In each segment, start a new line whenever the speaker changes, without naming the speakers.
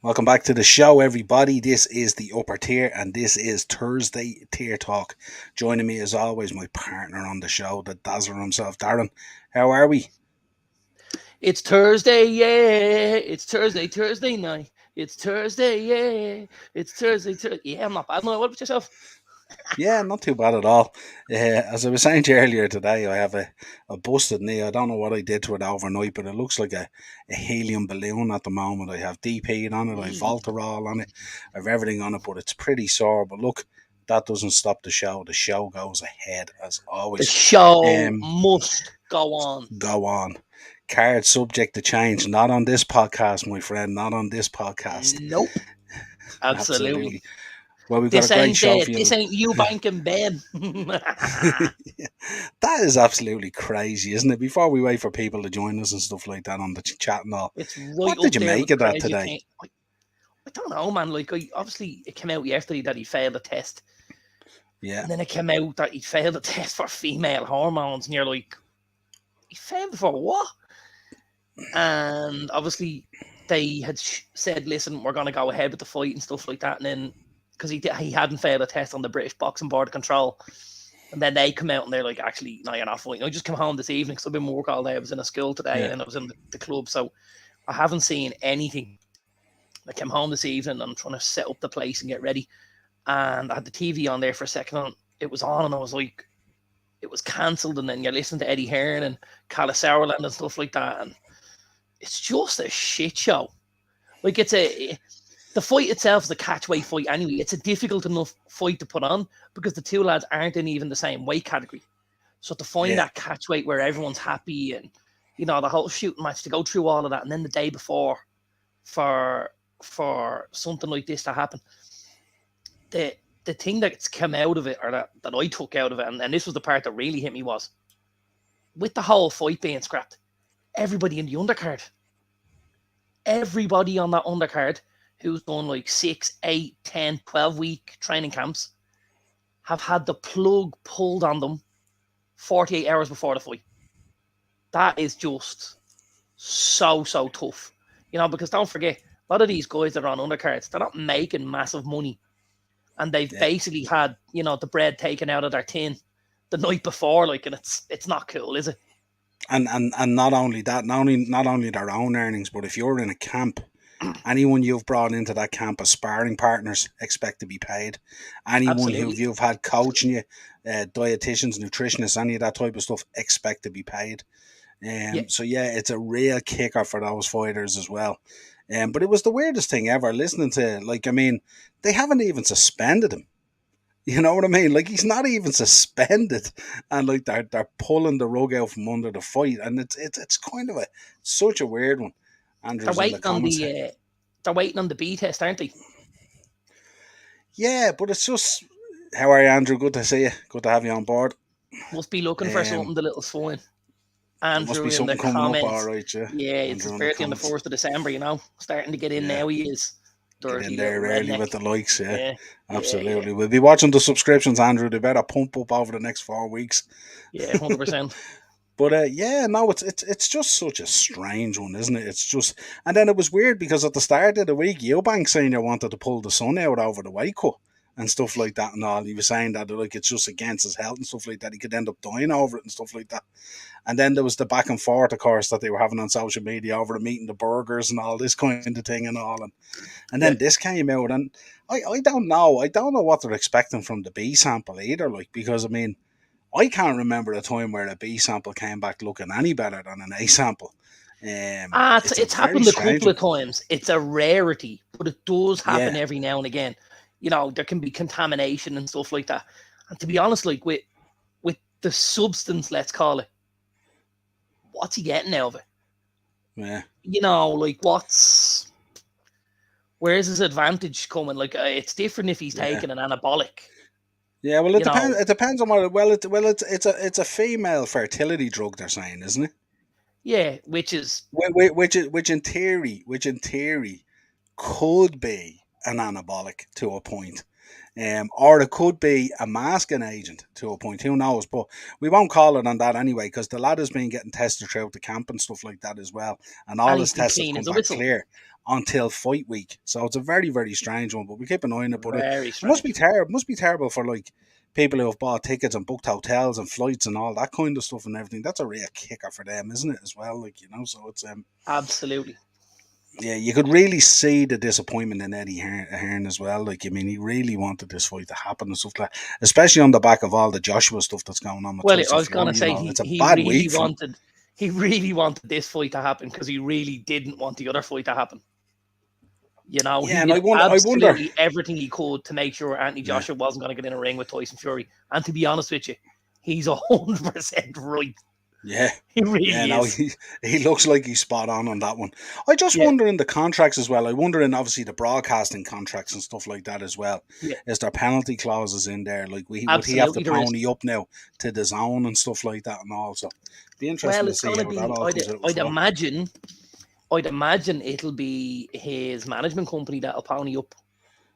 Welcome back to the show, everybody. This is the upper tier, and this is Thursday Tier Talk. Joining me, as always, my partner on the show, the dazzler himself, Darren. How are we?
It's Thursday, yeah. It's Thursday night. It's Thursday, yeah. It's Thursday. Yeah, I'm not bad. No, what about yourself?
Yeah, not too bad at all. As I was saying to you earlier today, I have a busted knee. I don't know what I did to it overnight, but it looks like a helium balloon at the moment. I have DP on it, I have Voltarol on it, I have everything on it, but it's pretty sore. But look, that doesn't stop the show. The show goes ahead as
The
always.
show must go on.
Go on. Card subject to change. Not on this podcast, my friend. Not on this podcast.
Nope. Absolutely.
Well, we've got a great show for you.
This ain't Eubank and Ben.
That is absolutely crazy, isn't it? Before we wait for people to join us and stuff like that on the chat and all.
It's right.
What did you make of that today?
I don't know, man. Like, obviously, it came out yesterday that he failed the test.
Yeah.
And then it came out that he failed the test for female hormones, and you're like, he failed for what? And obviously, they had said, listen, we're going to go ahead with the fight and stuff like that. And then, because he hadn't failed a test on the British Boxing Board of Control. And then they come out and they're like, actually, no, you're not fighting. I just came home this evening because I've been working all day. I was in a school today and I was in the club. So I haven't seen anything. I came home this evening and I'm trying to set up the place and get ready. And I had the TV on there for a second and it was on and I was like, it was cancelled. And then you're listening to Eddie Hearn and Calla Sauerland and stuff like that. And it's just a shit show. Like, the fight itself is a catchweight fight anyway. It's a difficult enough fight to put on because the two lads aren't in even the same weight category. So to find that catchweight where everyone's happy and, you know, the whole shooting match, to go through all of that, and then the day before for something like this to happen, the thing that's come out of it, or that I took out of it, and this was the part that really hit me, was with the whole fight being scrapped, everybody in the undercard, everybody on that undercard who's done like 6, 8, 10, 12-week training camps have had the plug pulled on them 48 hours before the fight. That is just so tough. You know, because don't forget, a lot of these guys that are on undercards, they're not making massive money. And they've basically had, you know, the bread taken out of their tin the night before, like, and it's not cool, is it?
And not only that, not only their own earnings, but if you're in a camp, anyone you've brought into that camp as sparring partners expect to be paid. Anyone who you've had coaching you, dietitians, nutritionists, any of that type of stuff, expect to be paid. So it's a real kicker for those fighters as well. But it was the weirdest thing ever listening to, like, I mean, they haven't even suspended him. You know what I mean? Like, he's not even suspended, and like they're pulling the rug out from under the fight, and it's kind of such a weird one. Andrew's
they're waiting on the B test, aren't they?
Yeah, but it's just, how are you, Andrew? Good to see you. Good to have you on board.
Must be looking for something, the little swine. Andrew
must be something
in the
coming
comments.
Up, all right, yeah.
Yeah, it's his birthday on the 4th of December, you know. Starting to get in now, he is.
Get in there early with the likes, yeah. Absolutely.
Yeah.
We'll be watching the subscriptions, Andrew. They better pump up over the next 4 weeks.
Yeah, 100%.
But it's just such a strange one, isn't it? It's just, and then it was weird because at the start of the week, Eubank Senior wanted to pull the son out over the weight cut and stuff like that and all. He was saying that, like, it's just against his health and stuff like that. He could end up dying over it and stuff like that. And then there was the back and forth, of course, that they were having on social media over the eating the burgers and all this kind of thing and all. And then this came out, and I don't know. I don't know what they're expecting from the B sample either, like, because, I mean, I can't remember a time where a B sample came back looking any better than an A sample.
It's happened a couple of times. It's a rarity, but it does happen every now and again. You know, there can be contamination and stuff like that. And to be honest, like, with the substance, let's call it, what's he getting out of it?
Yeah.
You know, like, where's his advantage coming? Like, it's different if he's taking an anabolic.
Yeah, well, it depends. It depends on what. It's a female fertility drug, they're saying, isn't it?
Yeah, which
in theory could be an anabolic to a point, or it could be a masking agent to a point. Who knows? But we won't call it on that anyway, because the lad has been getting tested throughout the camp and stuff like that as well, and all his tests have come back clear. until fight week. So it's a very, very strange one, but we keep an eye on it. But
Very
it must be
strange.
terrible. Must be terrible for like people who have bought tickets and booked hotels and flights and all that kind of stuff and everything. That's a real kicker for them, isn't it? As well, like, you know. So it's
Absolutely.
yeah, you could really see the disappointment in Eddie Hearn as well. Like, I mean, he really wanted this fight to happen and stuff like that, especially on the back of all the Joshua stuff that's going on with
Well, I
Tyson
was gonna
Fury. You
say
know, it's a
he
bad
really
week for him.
wanted this fight to happen because he really didn't want the other fight to happen. You know,
Yeah,
he
and
did
I wonder.
absolutely everything he could to make sure Anthony Joshua wasn't going to get in a ring with Tyson Fury. And to be honest with you, he's 100% right.
Yeah,
He really
yeah. No,
is.
he looks like he's spot on that one. I just
Yeah.
wonder in the contracts as well. I wonder in obviously the broadcasting contracts and stuff like that as well.
Yeah.
Is there penalty clauses in there? Like, would he have to
Absolutely there is.
pony up now to the zone and stuff like that, and also be interesting
Well,
to
it's
see
going to
how
be.
that all comes out as well.
I'd imagine it'll be his management company that'll pony up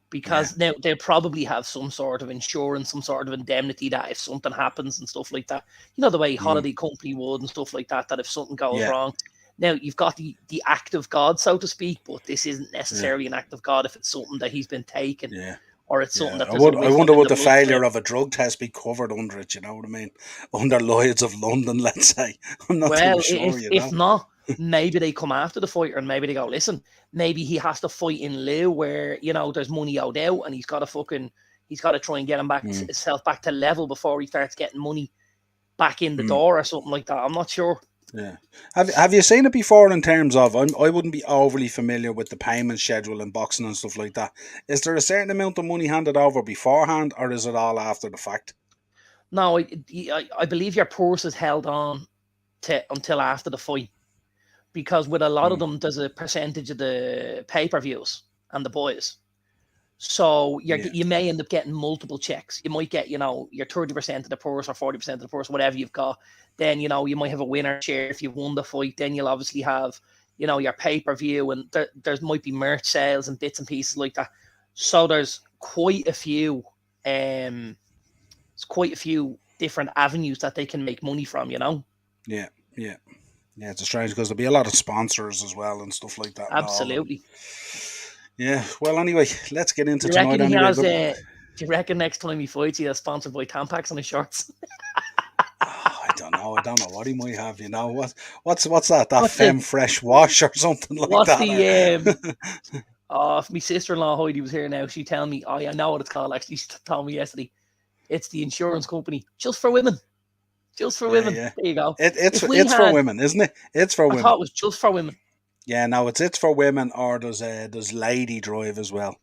because now they'll probably have some sort of insurance, some sort of indemnity that if something happens and stuff like that, you know, the way holiday company would and stuff like that, that if something goes wrong. Now, you've got the act of God, so to speak, but this isn't necessarily an act of God if it's something that he's been taken.
Yeah.
Or it's something that
I
there's a whiff
wonder
of in
would
the
the failure
bloodstream.
of a drug test be covered under it, you know what I mean? Under Lloyd's of London, let's say. I'm not too sure,
if not, maybe they come after the fighter and maybe they go, listen, maybe he has to fight in lieu where, you know, there's money owed out and he's got to try and get himself back to level before he starts getting money back in the door or something like that. I'm not sure.
Yeah. Have you seen it before in terms of, I wouldn't be overly familiar with the payment schedule in boxing and stuff like that. Is there a certain amount of money handed over beforehand or is it all after the fact?
No, I believe your purse is held on until after the fight. Because with a lot of them, there's a percentage of the pay-per-views and the boys. So you may end up getting multiple checks. You might get, you know, your 30% of the purse or 40% of the purse, whatever you've got. Then, you know, you might have a winner share if you've won the fight. Then you'll obviously have, you know, your pay-per-view and there's might be merch sales and bits and pieces like that. So there's quite a few different avenues that they can make money from, you know?
Yeah. Yeah, it's strange because there'll be a lot of sponsors as well and stuff like that.
Absolutely.
Yeah, well, anyway, let's get into
tonight
anyway.
Do you reckon next time he fights, he's sponsored by Tampax on his shorts?
I don't know what he might have. You know what's that? That Femme Fresh wash or something like that.
If my sister-in-law Heidi was here now, she'd tell me. Oh, I know what it's called. Actually, she told me yesterday. It's the insurance company just for women. Just for women.
Yeah.
There you go.
It's for women, isn't it? It's for women.
I thought it was just for women.
Yeah, no, it's for women, or there's Lady Drive as well.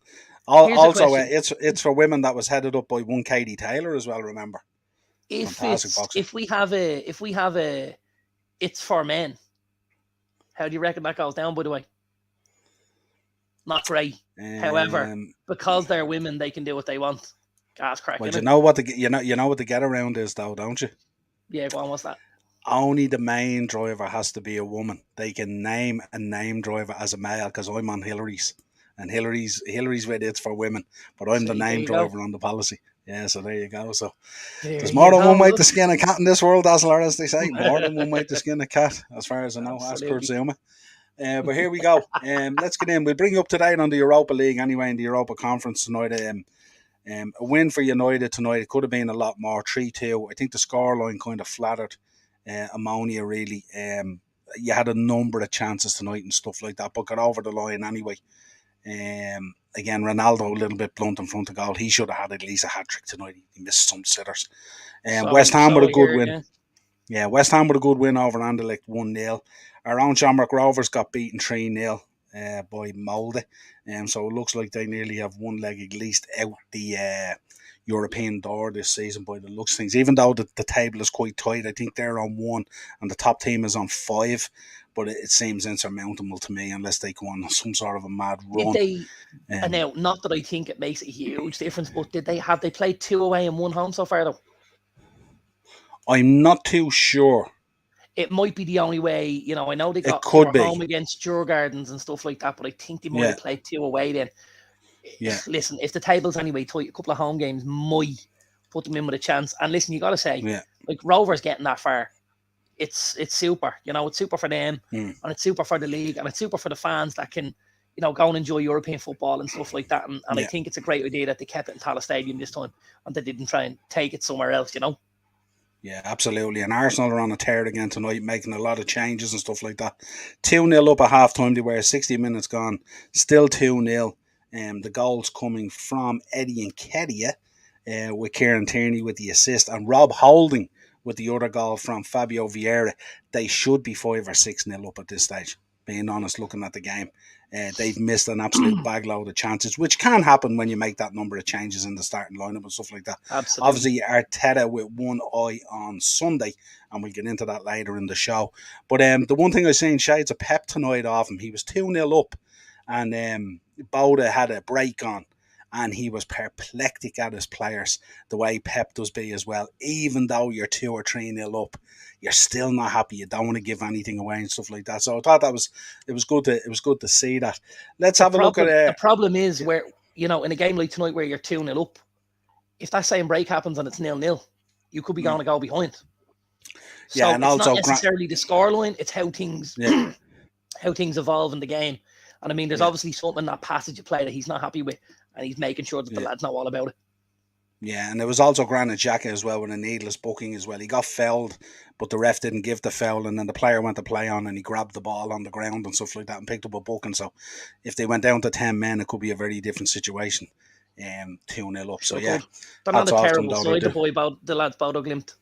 Here's
Also, it's for women that was headed up by one Katie Taylor as well. Remember,
if we have a, it's for men. How do you reckon that goes down? By the way, not great. However, because they're women, they can do what they want. Gas crack.
Well, you know what the get around is, though, don't you?
Yeah, go on. What's that?
Only the main driver has to be a woman. They can name a name driver as a male because I'm on Hillary's, and Hillary's with it's for women, but I'm the name driver on the policy. Yeah, so there you go. So there's more than one way to skin a cat in this world, as they say. More than one way to skin a cat, as far as I know. Ask Kurt Zuma. But here we go. Let's get in. We'll bring you up to date on the Europa League anyway, in the Europa Conference tonight. A win for United tonight. It could have been a lot more. 3-2. I think the scoreline kind of flattered Ammonia really. You had a number of chances tonight and stuff like that, but got over the line anyway. Again, Ronaldo a little bit blunt in front of goal. He should have had at least a hat trick tonight. He missed some sitters. West Ham with a good win. Yeah, West Ham with a good win over Anderlecht 1-0. Our own Shamrock Rovers got beaten 3-0 by Molde. So it looks like they nearly have one leg at least out the European door this season by the looks of things. Even though the table is quite tight, I think they're on 1 and the top team is on 5. But it seems insurmountable to me unless they go on some sort of a mad run.
And now, not that I think it makes a huge difference, but they played 2 away and 1 home so far though?
I'm not too sure.
It might be the only way, you know. I know they got home against Djurgardens and stuff like that, but I think they might have played 2 away then. Yeah. Listen, if the table's anyway tight, a couple of home games might put them in with a chance. And listen, you got to say, like Rovers getting that far, it's super. You know, it's super for them, and it's super for the league, and it's super for the fans that can, go and enjoy European football and stuff like that. And I
Yeah.
think it's a great idea that they kept it in Tallaght Stadium this time and they didn't try and take it somewhere else,
Yeah, absolutely. And Arsenal are on a tear again tonight, making a lot of changes and stuff like that. 2-0 up at half time, they were 60 minutes gone, still 2-0. The goals coming from Eddie Nketiah, with Kieran Tierney with the assist, and Rob Holding with the other goal from Fabio Vieira. They should be 5 or 6-0 up at this stage, being honest, looking at the game. They've missed an absolute bagload of chances, which can happen when you make that number of changes in the starting lineup and stuff like that.
Absolutely.
Obviously, Arteta with one eye on Sunday, and we'll get into that later in the show. But the one thing I was saying, shades of Pep tonight off him. He was 2-0 up, and Boda had a break on, and he was perplectic at his players, the way Pep does be as well. Even though you're 2 or 3-0 up, you're still not happy. You don't want to give anything away and stuff like that. So I thought it was good to see that. Let's have a look at
the problem is where, in a game like tonight where you're 2-0 up, if that same break happens and it's 0-0, you could be going to go behind. So
yeah, and
it's
also
not necessarily the scoreline, it's how things how things evolve in the game. And I mean, there's obviously something in that passage of play that he's not happy with, and he's making sure that the lads know all about it.
Yeah, and there was also Granit Xhaka as well with a needless booking as well. He got fouled, but the ref didn't give the foul, and then the player went to play on and he grabbed the ball on the ground and stuff like that and picked up a booking. So if they went down to 10 men, it could be a very different situation. 2-0 up. So yeah,
they're not a terrible side, the lads Bodo Glimt.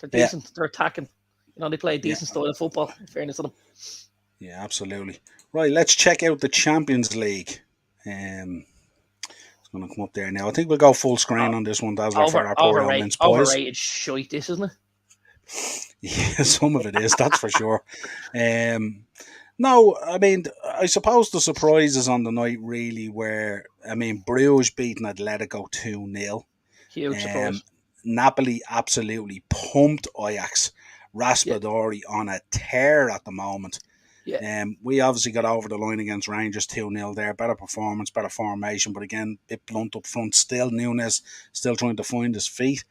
They're decent, they're attacking. They play a decent style of football, in fairness to them.
Yeah, absolutely. Right, let's check out the Champions League. It's going to come up there now. I think we'll go full screen on this one, Dazzler, for our poor old mince boys.
Overrated shite, this, isn't it?
Yeah, some of it is, that's for sure. No, I mean, I suppose the surprises on the night really were, Bruges beating Atletico 2-0.
Huge surprise.
Napoli absolutely pumped Ajax. Raspadori on a tear at the moment.
Yeah.
We obviously got over the line against Rangers 2-0 there. Better performance, better formation, but again, a bit blunt up front. Still, Nunes still trying to find his feet.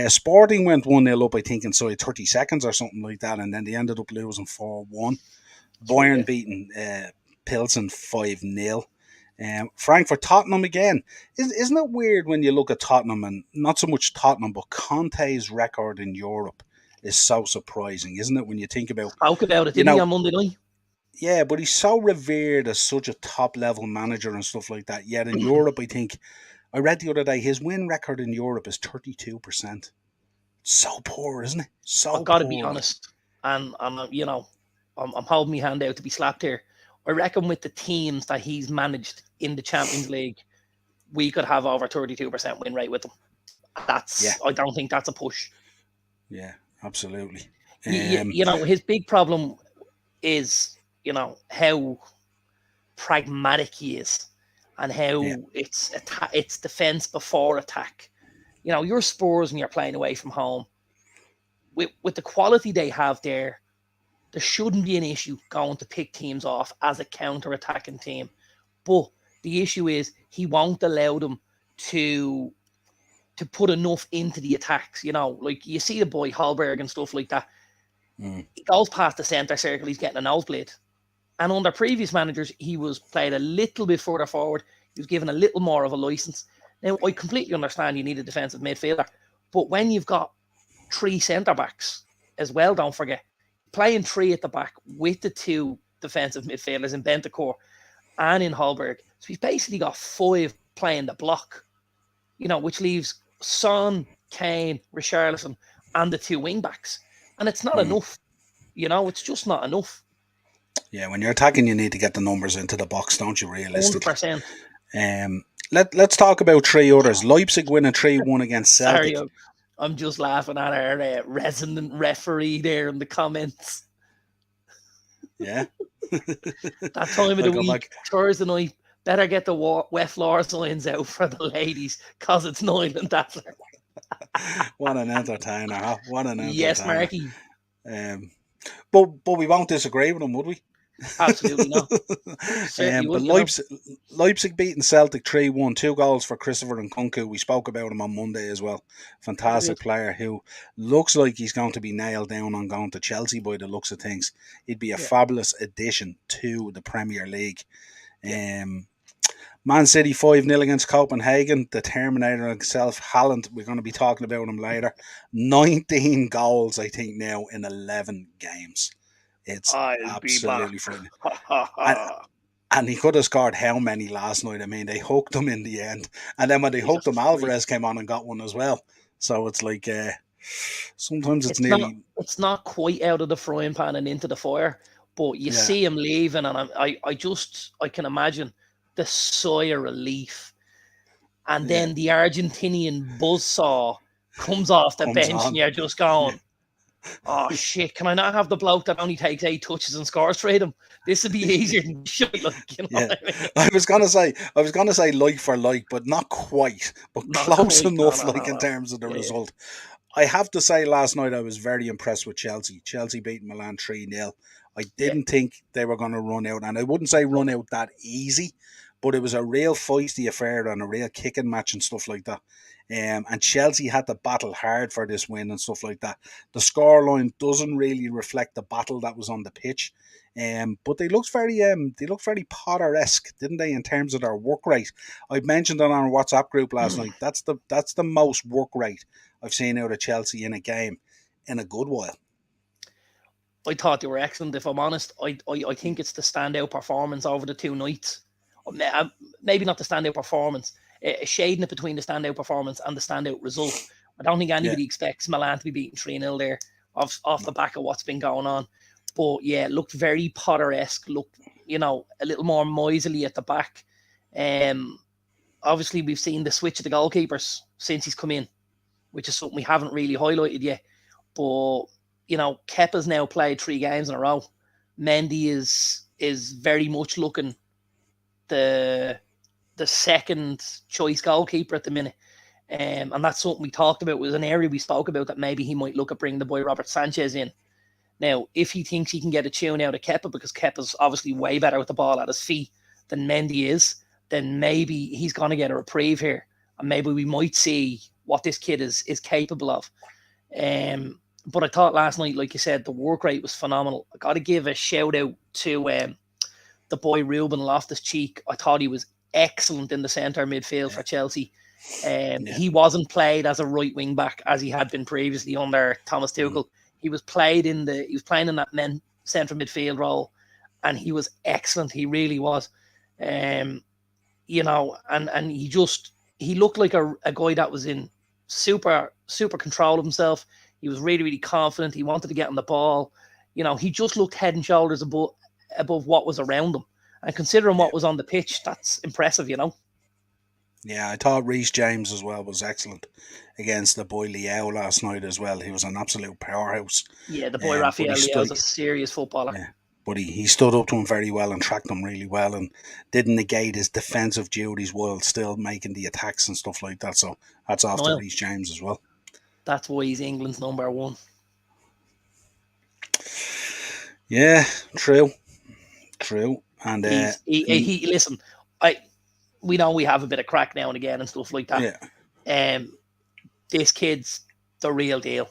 Sporting went 1-0 up, I think, inside 30 seconds or something like that, and then they ended up losing 4-1. Bayern beating Pilsen 5-0. Frankfurt, Tottenham again. Isn't it weird when you look at Tottenham, and not so much Tottenham, but Conte's record in Europe is so surprising, isn't it, when you think about...
Spoke about it, didn't he, on Monday night?
Yeah, but he's so revered as such a top-level manager and stuff like that. Yet in Europe, I think, I read the other day, his win record in Europe is 32%. So poor, isn't it? So
I've got to be honest, and I'm holding my hand out to be slapped here. I reckon with the teams that he's managed in the Champions League, we could have over 32% win rate with them. I don't think that's a push.
Yeah, absolutely.
His big problem is, how pragmatic he is and how it's defense before attack. Your Spurs when you're playing away from home, with the quality they have there shouldn't be an issue going to pick teams off as a counter-attacking team. But the issue is he won't allow them to put enough into the attacks. Like you see the boy Hallberg and stuff like that. He goes past the centre circle, he's getting a nosebleed. And under previous managers, he was played a little bit further forward. He was given a little more of a license. Now, I completely understand you need a defensive midfielder, but when you've got 3 centre-backs as well, don't forget, playing 3 at the back with the 2 defensive midfielders in Bentancur and in Hallberg. So he's basically got 5 playing the block, which leaves Son, Kane, Richarlison, and the 2 wing-backs. And it's not enough. It's just not enough.
Yeah, when you're attacking, you need to get the numbers into the box, don't you, realistically?
100%.
Let's talk about 3 others. Leipzig winning 3-1 against Celtic.
Sorry, I'm just laughing at our resident referee there in the comments.
Yeah.
That time of the week, Thursday night, better get the wet floor signs out for the ladies, because it's Niall and Dazzler.
What an entertainer, huh? What an entertainer.
Yes, Marky.
But we won't disagree with him, would we?
Absolutely not.
But Leipzig beating Celtic 3-1, 2 goals for Christopher Nkunku. We spoke about him on Monday as well. Fantastic player who looks like he's going to be nailed down on going to Chelsea by the looks of things. He'd be a fabulous addition to the Premier League. Man City 5-0 against Copenhagen. The Terminator himself, Haaland, we're going to be talking about him later. 19 goals, I think, now in 11 games. It's absolutely frightening. And he could have scored how many last night? I mean, they hooked him in the end. And then when they hooked him, Alvarez came on and got one as well. So it's like, sometimes it's nearly...
It's not quite out of the frying pan and into the fire, but you see him leaving, and I can imagine the sigh of relief. And then the Argentinian buzzsaw comes off the bench, and you're just going, oh shit, can I not have the bloke that only takes 8 touches and scores for him? This would be easier than shit, like, you know what I mean?
I was gonna say like for like, but not quite, but not close quite, enough, in terms of the result. I have to say, last night I was very impressed with Chelsea. Chelsea beat Milan 3-0. I didn't think they were going to run out, and I wouldn't say run out that easy, but it was a real feisty affair and a real kicking match and stuff like that. And Chelsea had to battle hard for this win and stuff like that. The scoreline doesn't really reflect the battle that was on the pitch. But they looked very Potter-esque, didn't they, in terms of their work rate? I mentioned it on our WhatsApp group last night. That's the most work rate I've seen out of Chelsea in a game in a good while.
I thought they were excellent, if I'm honest. I think it's the standout performance over the 2 nights. Maybe not the standout performance, shading it between the standout performance and the standout result. I don't think anybody expects Milan to be beaten 3-0 there off the back of what's been going on. But yeah, it looked very Potter-esque, looked, a little more miserly at the back. Obviously, we've seen the switch of the goalkeepers since he's come in, which is something we haven't really highlighted yet. But, Kepa's now played 3 games in a row. Mendy is very much looking the second choice goalkeeper at the minute. And that's something we talked about. It was an area we spoke about that maybe he might look at bringing the boy Robert Sanchez in. Now, if he thinks he can get a tune out of Kepa, because Kepa's obviously way better with the ball at his feet than Mendy is, then maybe he's going to get a reprieve here. And maybe we might see what this kid is capable of. But I thought last night, like you said, the work rate was phenomenal. I got to give a shout out to the boy Ruben Loftus-Cheek. I thought he was excellent in the centre midfield for Chelsea. He wasn't played as a right wing back as he had been previously under Thomas Tuchel. He was playing in that central midfield role, and he was excellent. He really was. And he looked like a guy that was in super control of himself. He was really, really confident. He wanted to get on the ball. He just looked head and shoulders above what was around him. And considering what was on the pitch, that's impressive,
Yeah, I thought Reece James as well was excellent against the boy Leao last night as well. He was an absolute powerhouse.
Yeah, the boy Rafael Leao's a serious footballer.
Yeah, but he stood up to him very well and tracked him really well and didn't negate his defensive duties while still making the attacks and stuff like that. So that's off to Reece James as well.
That's why he's England's number 1.
Yeah, true. And
listen, we know we have a bit of crack now and again and stuff like that. Yeah. This kid's the real deal.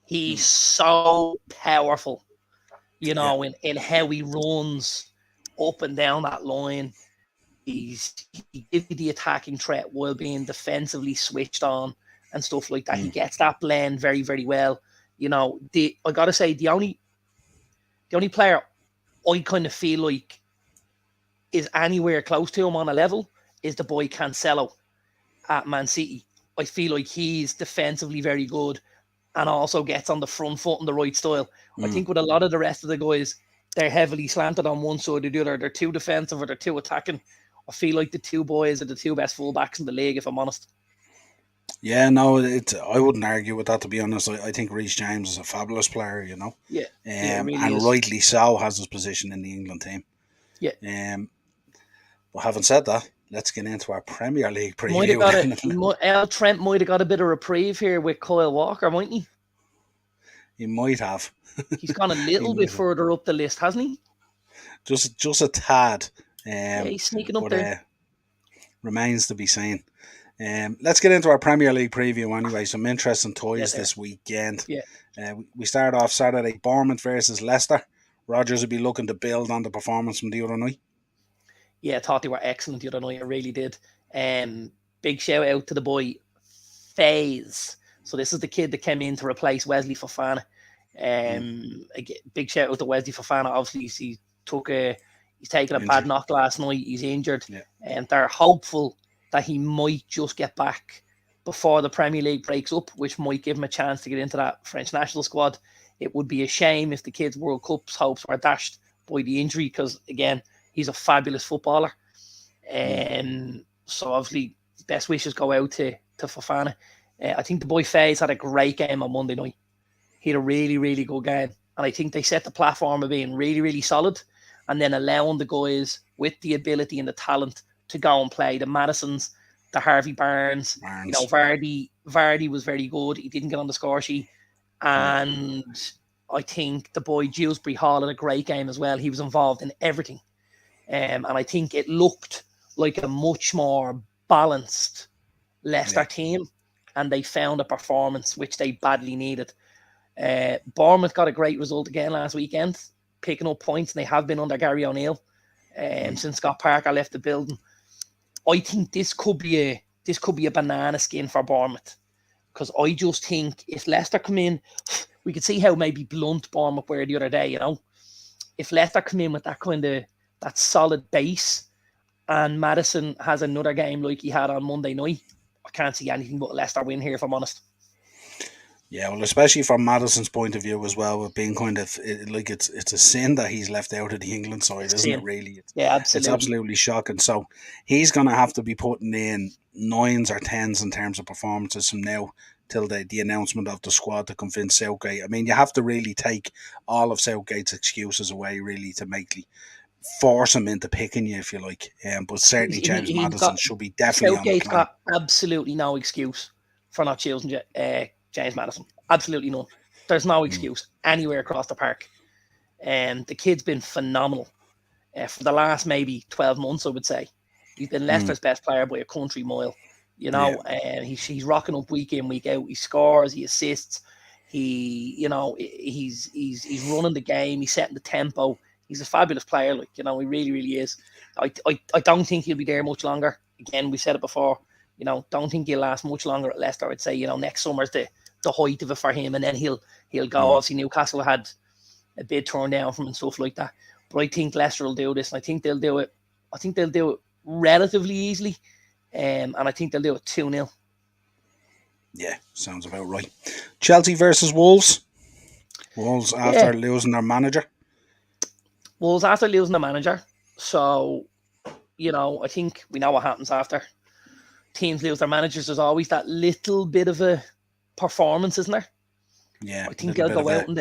He's so powerful, in how he runs up and down that line. He gives you the attacking threat while being defensively switched on and stuff like that. He gets that blend very, very well. I gotta say, the only player I kind of feel like is anywhere close to him on a level is the boy Cancelo at Man City. I feel like he's defensively very good and also gets on the front foot in the right style. I think with a lot of the rest of the guys, they're heavily slanted on one side or the other. They're too defensive or they're too attacking. I feel like the 2 boys are the 2 best fullbacks in the league, if I'm honest.
Yeah, no, I wouldn't argue with that, to be honest. I think Reece James is a fabulous player,
Yeah.
Really and is. Rightly so has his position in the England team.
Yeah.
But having said that, let's get into our Premier League preview.
Trent might have got a bit of reprieve here with Kyle Walker, mightn't he?
He might have.
He's gone a little bit further up the list, hasn't he?
Just a tad.
He's sneaking up there.
Remains to be seen. Let's get into our Premier League preview anyway. Some interesting toys this weekend.
Yeah.
We start off Saturday, Bournemouth versus Leicester. Rodgers will be looking to build on the performance from the other night.
Yeah, I thought they were excellent the other night. I really did. Big shout out to the boy FaZe. So this is the kid that came in to replace Wesley Fofana. Big shout out to Wesley Fofana. Obviously, he's taken a bad knock last night. He's injured, and they're hopeful that he might just get back before the Premier League breaks up, which might give him a chance to get into that French national squad. It would be a shame if the kid's World Cup's hopes were dashed by the injury, because again, he's a fabulous footballer. So obviously, best wishes go out to Fofana. I think the boy FaZe had a great game on Monday night. He had a really, really good game. And I think they set the platform of being really, really solid, and then allowing the guys with the ability and the talent to go and play. The Madisons, the Harvey Barnes. You know, Vardy was very good. He didn't get on the score sheet. And I think the boy Dewsbury Hall had a great game as well. He was involved in everything. And I think it looked like a much more balanced Leicester team, and they found a performance which they badly needed. Bournemouth got a great result again last weekend, picking up points, and they have been under Gary O'Neill since Scott Parker left the building. I think this could be a banana skin for Bournemouth, because I just think if Leicester come in, we could see how maybe blunt Bournemouth were the other day. You know, if Leicester come in with that kind of that solid base, and Maddison has another game like he had on Monday night, I can't see anything but a Leicester win here, if I'm honest.
Yeah, well, especially from Maddison's point of view as well, with being kind of like it's a sin that he's left out of the England side, isn't it? Really,
absolutely.
It's absolutely shocking. So he's going to have to be putting in 9s or 10s in terms of performances from now till the announcement of the squad to convince Southgate. I mean, you have to really take all of Southgate's excuses away, really, to make force him into picking you, if you like. But certainly James Maddison should be definitely
Southgate's
on the plan.
Got absolutely no excuse for not choosing James Maddison. Absolutely none. There's no excuse anywhere across the park. And the kid's been phenomenal for the last maybe 12 months, I would say. He's been Leicester's best player by a country mile. You know, and he's rocking up week in, week out. He scores, he assists. He's running the game. He's setting the tempo. He's a fabulous player. Like, you know, he really, really is. I don't think he'll be there much longer. Again, we said it before. You know, don't think he'll last much longer at Leicester. I'd say, you know, next summer's the height of it for him, and then he'll go. Obviously, Newcastle had a bid turned down from him and stuff like that. But I think Leicester will do this, and I think they'll do it. I think they'll do it relatively easily, and I think they'll do it 2-0.
Yeah, sounds about right. Chelsea versus Wolves. Wolves after losing their manager.
Wolves after losing the manager. So, you know, I think we know what happens after teams lose their managers. There's always that little bit of a performance, isn't there?
Yeah,
I think they'll go out and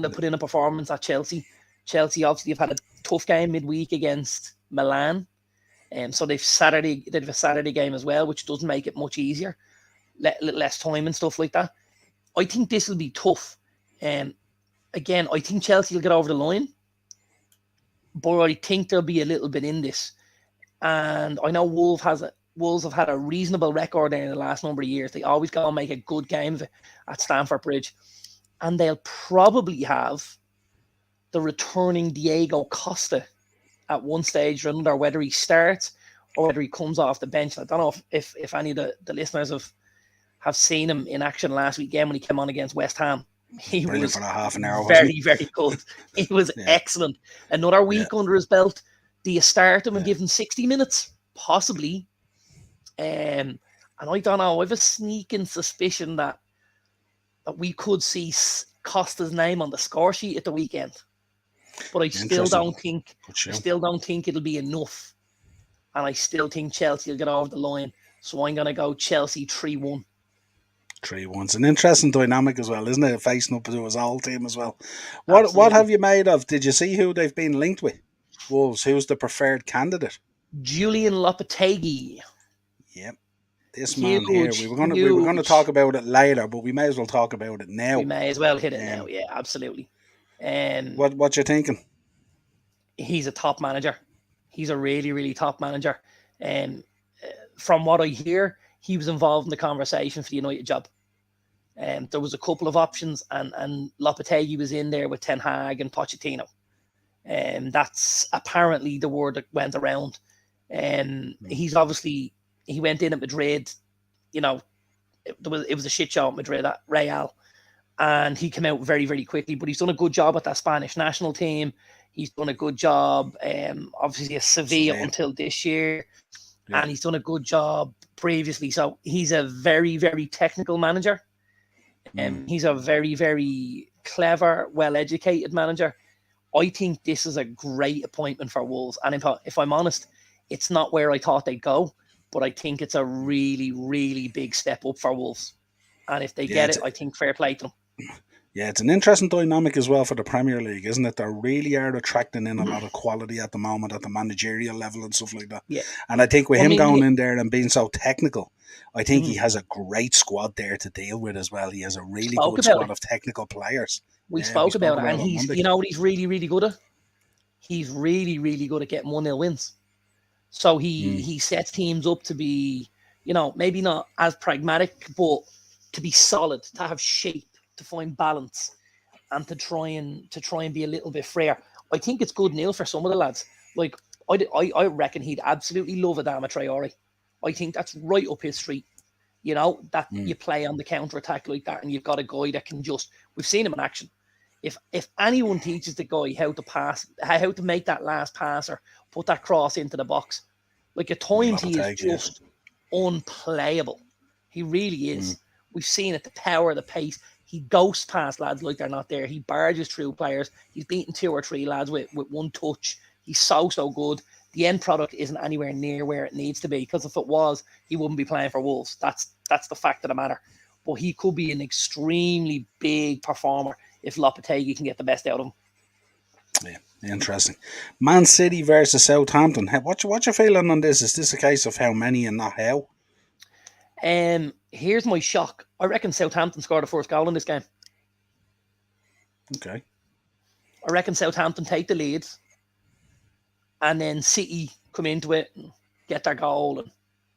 they'll put in a performance at Chelsea. Chelsea obviously have had a tough game midweek against Milan, so they've a Saturday game as well, which doesn't make it much easier, less time and stuff like that. I think this will be tough. Again, I think Chelsea will get over the line, but I think there'll be a little bit in this. And I know Wolves have had a reasonable record in the last number of years. They always go and make a good game at Stamford Bridge. And they'll probably have the returning Diego Costa at one stage or another, whether he starts or whether he comes off the bench. I don't know if any of the listeners have seen him in action last weekend when he came on against West Ham. He was
for a half an hour,
very, very good. He was excellent. Another week under his belt. Do you start him and give him 60 minutes? Possibly. And I don't know. I have a sneaking suspicion that we could see Costa's name on the score sheet at the weekend. But I still don't think it'll be enough. And I still think Chelsea will get over the line. So I'm going to go Chelsea 3-1.
3-1. It's an interesting dynamic as well, isn't it? Facing up to his whole team as well. What have you made of? Did you see who they've been linked with? Wolves. Who's the preferred candidate?
Julian Lopetegui.
Yep. This man here. We were going to talk about it later, but we may as well talk about it now.
We may as well hit it now. Yeah, absolutely.
What you thinking?
He's a top manager. He's a really, really top manager. From what I hear, he was involved in the conversation for the United job. There was a couple of options, and Lopetegui was in there with Ten Hag and Pochettino. That's apparently the word that went around. He's obviously, he went in at Madrid, you know, it was a shit show at Madrid at Real, and he came out very, very quickly. But he's done a good job at that Spanish national team. He's done a good job, obviously, at Sevilla until this year, and he's done a good job previously. So he's a very, very technical manager. He's a very, very clever, well-educated manager. I think this is a great appointment for Wolves. And if I'm honest, it's not where I thought they'd go, but I think it's a really, really big step up for Wolves. And if they get it, I think fair play to them.
Yeah, it's an interesting dynamic as well for the Premier League, isn't it? They really are attracting in a lot of quality at the moment at the managerial level and stuff like that.
Yeah.
And I think with him going in there and being so technical, I think he has a great squad there to deal with as well. He has a really good squad of technical players.
We spoke about it, and he's, you know what he's really, really good at? He's really, really good at getting 1-0 wins. So he sets teams up to be, you know, maybe not as pragmatic, but to be solid, to have shape, to find balance, and to try and be a little bit freer. I think it's good news for some of the lads. Like I reckon he'd absolutely love Adama Traore. I think that's right up his street. You know, that you play on the counter attack like that, and you've got a guy that can just. We've seen him in action. If anyone teaches the guy how to pass, how to make that last pass or put that cross into the box, like at times he is just unplayable. He really is. We've seen it, the power, the pace. He ghosts past lads like they're not there. He barges through players. He's beaten 2 or 3 lads with one touch. He's so good. The end product isn't anywhere near where it needs to be, because if it was, he wouldn't be playing for Wolves. That's the fact of the matter. But he could be an extremely big performer if Lopetegui can get the best out of him.
Yeah, interesting. Man City versus Southampton. What's your feeling on this? Is this a case of how many and not how?
Here's my shock. I reckon Southampton scored the first goal in this game.
Okay.
I reckon Southampton take the lead, and then City come into it and get their goal and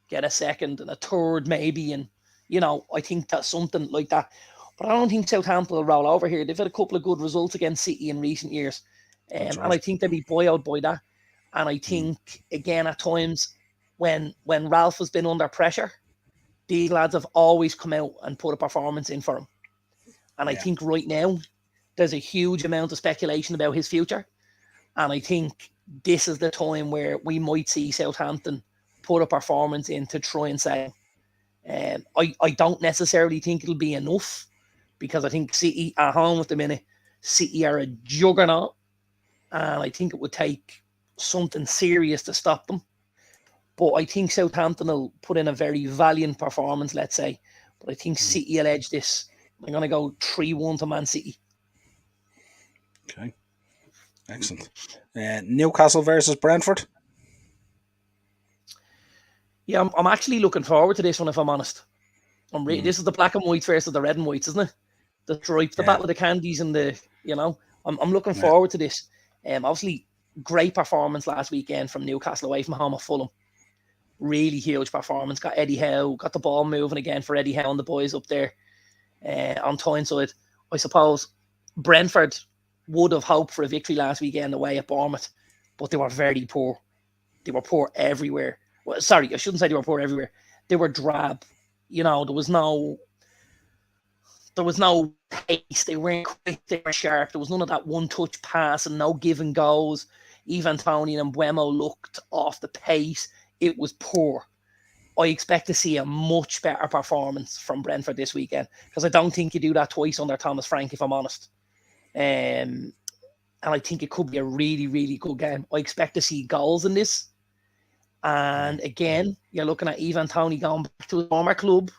get a second and a third maybe, and you know, I think that's something like that. But I don't think Southampton will roll over here. They've had a couple of good results against City in recent years, and I think they'll be buoyed by that. And I think again at times when Ralph has been under pressure, these lads have always come out and put a performance in for him. And I think right now there's a huge amount of speculation about his future, and I think this is the time where we might see Southampton put a performance in to try and say. I don't necessarily think it'll be enough, because I think City at home at the minute, City are a juggernaut, and I think it would take something serious to stop them. But I think Southampton will put in a very valiant performance, let's say. But I think City will edge this. I'm going to go 3-1 to Man City.
Okay. Excellent. Newcastle versus Brantford.
Yeah, I'm actually looking forward to this one, if I'm honest. This is the black and whites versus the red and whites, isn't it? The stripes, the battle of the candies, and the, you know, I'm looking forward to this. Obviously, great performance last weekend from Newcastle away from home at Fulham. Really huge performance. Got Eddie Howe, got the ball moving again for Eddie Howe and the boys up there on Tyneside. I suppose Brentford would have hoped for a victory last weekend away at Bournemouth, but they were very poor. They were poor everywhere. Well, sorry, I shouldn't say they were poor everywhere. They were drab. You know, there was no pace. They weren't quick. They were sharp. There was none of that one-touch pass and no give and goes. Even Tony and Mbeumo looked off the pace. It was poor. I expect to see a much better performance from Brentford this weekend, because I don't think you do that twice under Thomas Frank, if I'm honest. And I think it could be a really, really good game. I expect to see goals in this. And again, you're looking at Ivan Toney going back to his former club.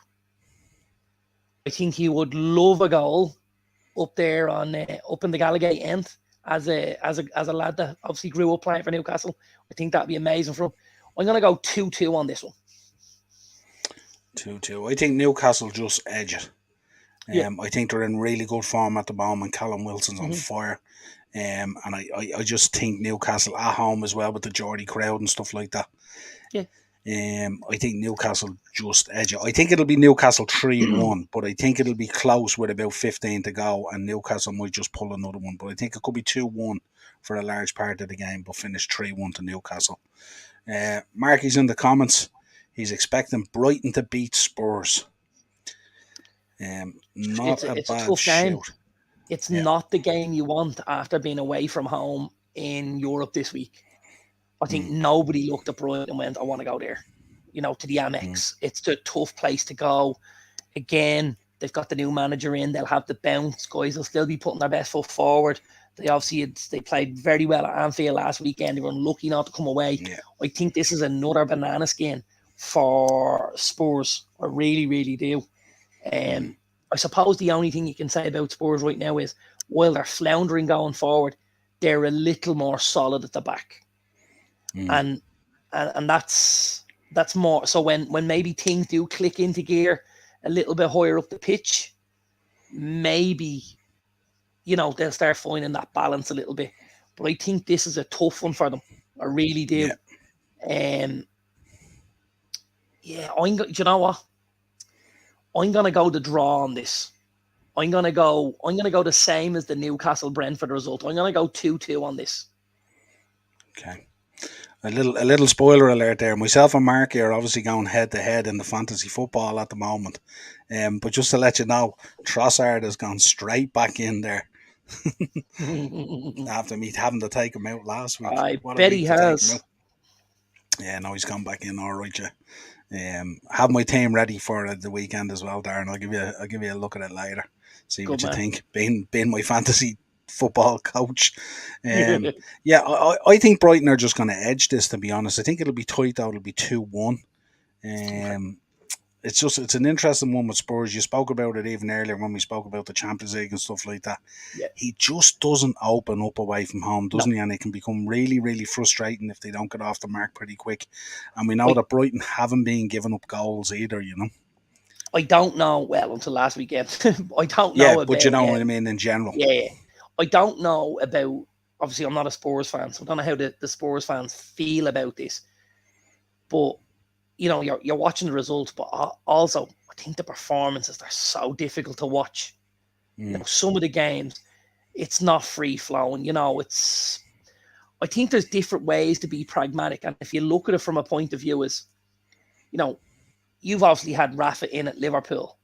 I think he would love a goal up there on up in the Gallagher end as a lad that obviously grew up playing for Newcastle. I think that'd be amazing for him. I'm going to go 2-2 on this one.
2-2. I think Newcastle just edge it. I think they're in really good form at the moment. Callum Wilson's on fire. And I just think Newcastle at home as well with the Geordie crowd and stuff like that.
Yeah.
I think Newcastle just edge it. I think it'll be Newcastle 3-1, but I think it'll be close with about 15 to go, and Newcastle might just pull another one. But I think it could be 2-1 for a large part of the game, but finish 3-1 to Newcastle. Marky's in the comments. He's expecting Brighton to beat Spurs. Not
it's a
bad
tough game.
shout.
It's not the game you want after being away from home in Europe this week. I think nobody looked at Brighton and went, I want to go there, to the Amex. It's a tough place to go. Again, they've got the new manager in. They'll have the bounce. Guys will still be putting their best foot forward. They played very well at Anfield last weekend. They were unlucky not to come away.
Yeah.
I think this is another banana skin for Spurs. I really, really do. I suppose the only thing you can say about Spurs right now is while they're floundering going forward, they're a little more solid at the back. And that's more so when maybe things do click into gear a little bit higher up the pitch, maybe they'll start finding that balance a little bit. But I think this is a tough one for them. I really do. Do you know what? I'm gonna go the draw on this. I'm gonna go the same as the Newcastle Brentford result. I'm gonna go 2-2 on this.
Okay. A little spoiler alert there. Myself and Marky are obviously going head to head in the fantasy football at the moment. But just to let you know, Trossard has gone straight back in there. After me having to take him out last week.
I bet he has.
Yeah, no, he's gone back in all right, yeah. Have my team ready for the weekend as well, Darren. I'll give you a look at it later. See what you think. Being my fantasy football coach. I think Brighton are just going to edge this, to be honest. I think it'll be tight though. It'll be 2-1. It's an interesting one with Spurs. You spoke about it even earlier when we spoke about the Champions League and stuff like that. He just doesn't open up away from home, doesn't he? And it can become really, really frustrating if they don't get off the mark pretty quick. And we know that Brighton haven't been giving up goals either,
I don't know, well, until last weekend. I don't know about...
but you know what I mean in general.
Yeah. I don't know about... Obviously, I'm not a Spurs fan, so I don't know how the Spurs fans feel about this. But... you're watching the results, but also I think the performances are so difficult to watch. Some of the games, it's not free flowing. I think there's different ways to be pragmatic, and if you look at it from a point of view as, you've obviously had Rafa in at Liverpool,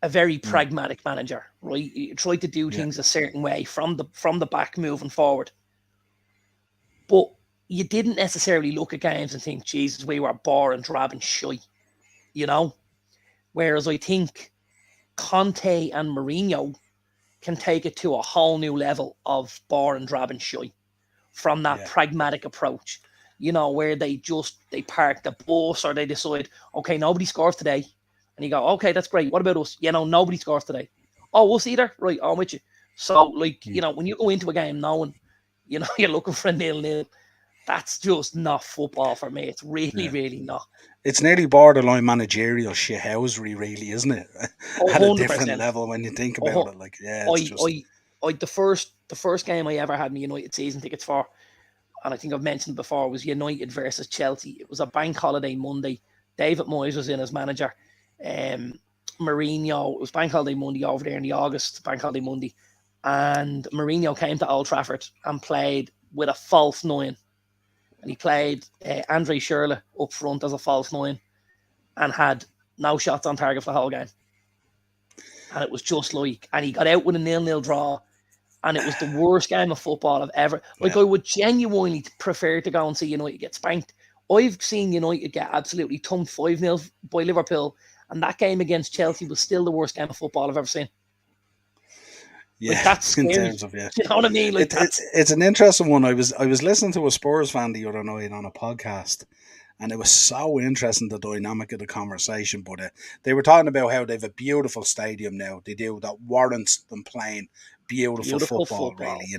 a very pragmatic manager, right? You try to do things a certain way from the back moving forward, but you didn't necessarily look at games and think, Jesus, we were boring, drab and shy, Whereas I think Conte and Mourinho can take it to a whole new level of boring, drab and shy from that pragmatic approach, where they park the bus or they decide, okay, nobody scores today. And you go, okay, that's great. What about us? Nobody scores today. Oh, us either? Right, I'm with you. So, when you go into a game knowing, you're looking for a 0-0, that's just not football for me. It's really, really not.
It's nearly borderline managerial shithousery, really, isn't it? At
100%.
A different level when you think about it.
The first game I ever had my United season tickets for, and I think I've mentioned before, was United versus Chelsea. It was a bank holiday Monday. David Moyes was in as manager. Mourinho, it was bank holiday Monday over there in the August, bank holiday Monday. And Mourinho came to Old Trafford and played with a false 9. And he played Andre Schürrle up front as a false 9 and had no shots on target for the whole game. And it was just and he got out with a 0-0 draw. And it was the worst game of football I've ever... I would genuinely prefer to go and see United get spanked. I've seen United get absolutely thumped 5-0 by Liverpool. And that game against Chelsea was still the worst game of football I've ever seen.
Yeah,
that's scary.
in terms of,
you know what I mean?
It's an interesting one. I was listening to a Spurs fan the other night on a podcast, and it was so interesting, the dynamic of the conversation. But they were talking about how they've a beautiful stadium now. They do that warrants them playing beautiful football, really.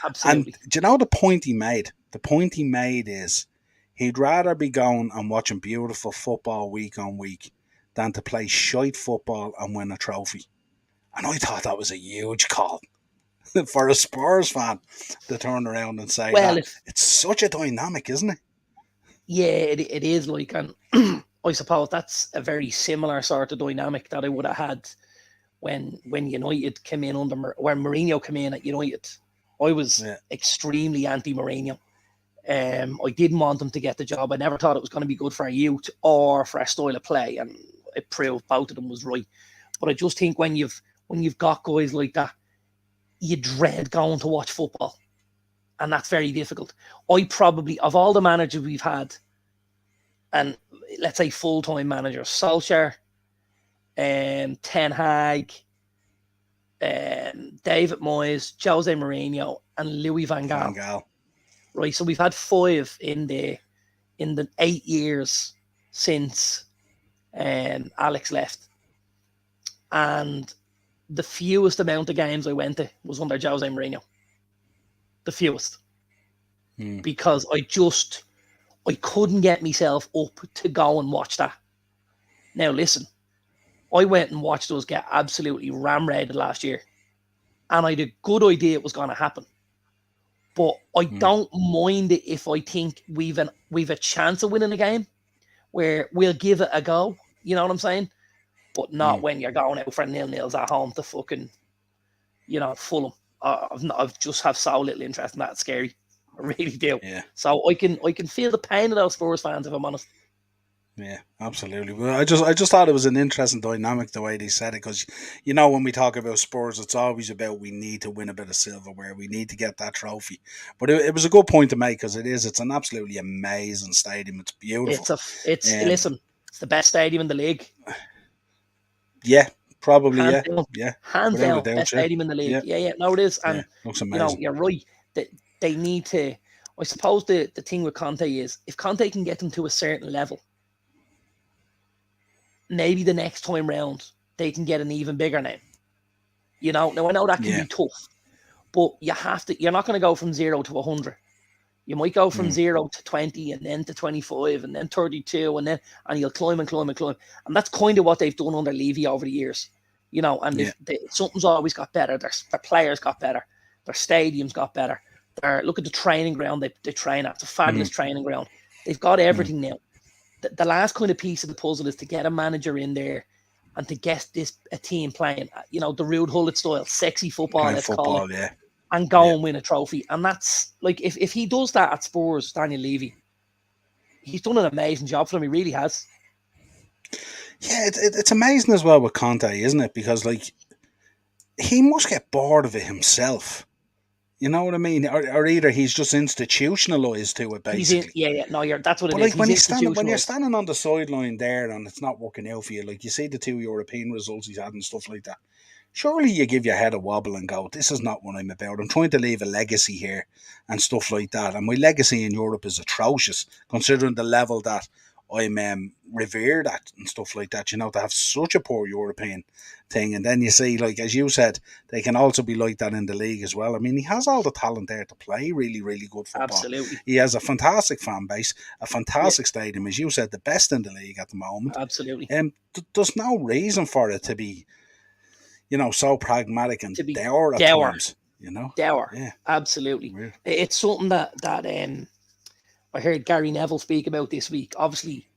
Absolutely.
And do you know the point he made? The point he made is he'd rather be going and watching beautiful football week on week than to play shite football and win a trophy. And I thought that was a huge call for a Spurs fan to turn around and say that. It's such a dynamic, isn't it?
Yeah, it is like, and I suppose that's a very similar sort of dynamic that I would have had when United came in when Mourinho came in at United. I was extremely anti Mourinho. I didn't want him to get the job. I never thought it was going to be good for our youth or for our style of play, and it proved both of them was right. But I just think when you've got guys like that, you dread going to watch football, and that's very difficult. I probably, of all the managers we've had, and let's say full-time managers, Solskjaer, Ten Hag, David Moyes, Jose Mourinho, and Louis Van Gaal. Right, so we've had 5 in the 8 years since Alex left, and the fewest amount of games I went to was under Jose Mourinho. The fewest, because I couldn't get myself up to go and watch that. Now listen, I went and watched us get absolutely ram-raided last year, and I had a good idea it was going to happen. But I don't mind it if I think we've a chance of winning a game where we'll give it a go. You know what I'm saying? But not when you're going out for 0-0s at home to fucking, Fulham. I've just have so little interest in that. It's scary. I really do.
Yeah.
So I can feel the pain of those Spurs fans, if I'm honest.
Yeah, absolutely. Well, I just thought it was an interesting dynamic the way they said it, because when we talk about Spurs, it's always about we need to win a bit of silverware, we need to get that trophy. But it was a good point to make, because it's an absolutely amazing stadium. It's beautiful.
Listen, it's the best stadium in the league.
Yeah, probably.
Hands
Hands
down, best stadium in the league. Yeah, no, it is. And
looks amazing.
You're right. That they need to. I suppose the thing with Conte is, if Conte can get them to a certain level, maybe the next time round they can get an even bigger name. Now I know that can be tough, but you're not going to go from 0 to 100. You might go from 0 to 20, and then to 25, and then 32, and you'll climb and climb and climb. And that's kind of what they've done under Levy over the years. And something's always got better. Their players got better. Their stadiums got better. Look at the training ground they train at. It's a fabulous training ground. They've got everything now. The last kind of piece of the puzzle is to get a manager in there and to get a team playing, the Ruud Gullit style, sexy football, let's call it, and go and win a trophy. And that's, like, if he does that at Spurs, Daniel Levy, he's done an amazing job for them. He really has.
Yeah, it's amazing as well with Conte, isn't it? Because, like, he must get bored of it himself. You know what I mean? Or either he's just institutionalized to it, basically.
That's what it is.
Like, when you're standing on the sideline there and it's not working out for you, like you see the 2 European results he's had and stuff like that, surely you give your head a wobble and go, this is not what I'm about. I'm trying to leave a legacy here and stuff like that. And my legacy in Europe is atrocious, considering the level that I'm revered at and stuff like that, to have such a poor European thing. And then you see, like, as you said, they can also be like that in the league as well. I mean, he has all the talent there to play really, really good football.
Absolutely.
He has a fantastic fan base, a fantastic stadium, as you said, the best in the league at the moment.
Absolutely.
There's no reason for it to be, so pragmatic and dour at times.
Dour. Yeah. Absolutely. Weird. It's something that I heard Gary Neville speak about this week. Obviously,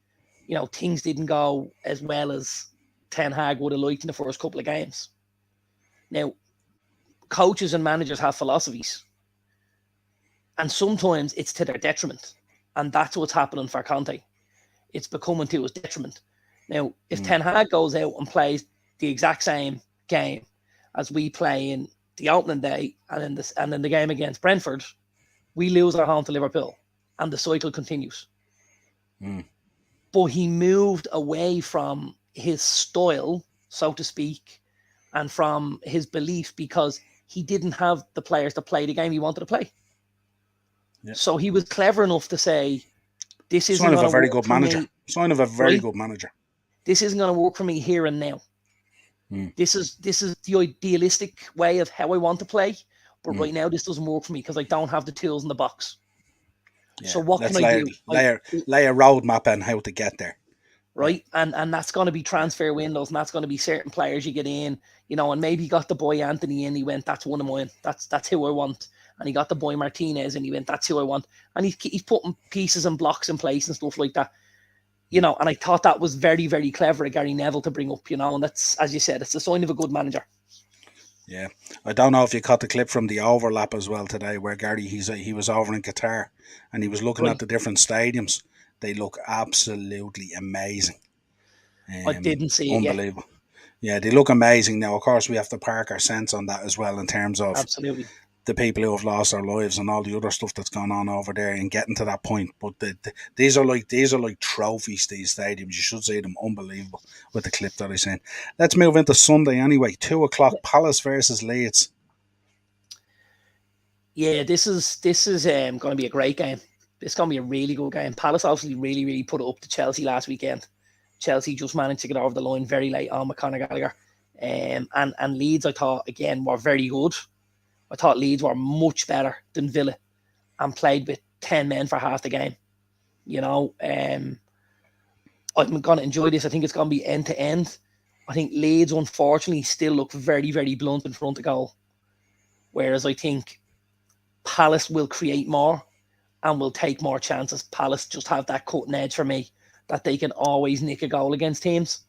things didn't go as well as Ten Hag would have liked in the first couple of games. Now, coaches and managers have philosophies, and sometimes it's to their detriment, and that's what's happening for Conte. It's becoming to his detriment. Now, if Ten Hag goes out and plays the exact same game as we play in the opening day and in the game against Brentford, we lose our home to Liverpool, and the cycle continues. But he moved away from his style, so to speak, and from his beliefs, because he didn't have the players to play the game he wanted to play. Yeah. So he was clever enough to say, "This isn't going to work for me."
Sign of a very good manager.
This isn't going to work for me here and now. This is the idealistic way of how I want to play, but right now this doesn't work for me because I don't have the tools in the box. Yeah. So what can I do?
Lay a roadmap on how to get there.
right? And that's going to be transfer windows, and that's going to be certain players you get in, and maybe he got the boy Anthony in, he went, that's one of mine, that's who I want. And he got the boy Martinez and he went, that's who I want. And he's putting pieces and blocks in place and stuff like that. And I thought that was very, very clever of Gary Neville to bring up, and that's, as you said, it's a sign of a good manager.
Yeah, I don't know if you caught the clip from the overlap as well today, where Gary, he was over in Qatar and he was looking at the different stadiums. They look absolutely amazing.
I didn't see it
unbelievable. Yeah, they look amazing. Now, of course, we have to park our sense on that as well in terms of
absolutely
the people who have lost their lives and all the other stuff that's gone on over there and getting to that point. But these are like trophies, these stadiums. You should see them. Unbelievable with the clip that I seen. Let's move into Sunday anyway. 2:00, Palace versus Leeds.
Yeah, this is going to be a great game. It's going to be a really good game. Palace obviously really, really put it up to Chelsea last weekend. Chelsea just managed to get over the line very late on with Conor Gallagher. And Leeds, I thought, again, were very good. I thought Leeds were much better than Villa and played with 10 men for half the game. I'm going to enjoy this. I think it's going to be end to end. I think Leeds, unfortunately, still look very, very blunt in front of goal. Whereas I think Palace will create more and will take more chances. Palace just have that cutting edge for me that they can always nick a goal against teams.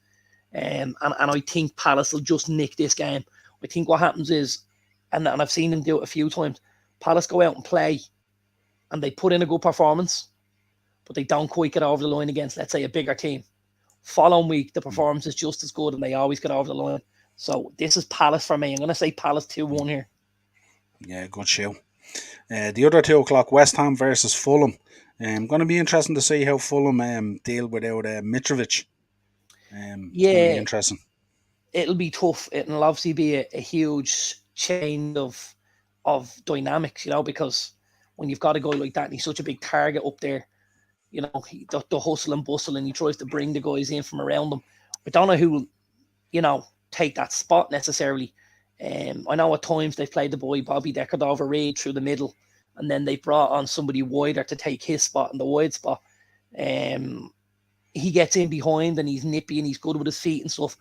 And I think Palace will just nick this game. I think what happens is, and I've seen them do it a few times, Palace go out and play and they put in a good performance, but they don't quite get over the line against, let's say, a bigger team. Following week, the performance is just as good and they always get over the line. So this is Palace for me. I'm going to say Palace 2-1 here.
Yeah, good show. The other 2:00, West Ham versus Fulham. Going to be interesting to see how Fulham deal without Mitrovic. It's going to be interesting.
It'll be tough. It'll obviously be a huge change of dynamics, because when you've got a guy like that and he's such a big target up there, the hustle and bustle, and he tries to bring the guys in from around him. I don't know who will, take that spot necessarily. I know at times they've played the boy Bobby Decordova-Reid through the middle, and then they brought on somebody wider to take his spot in the wide spot. He gets in behind and he's nippy and he's good with his feet and stuff.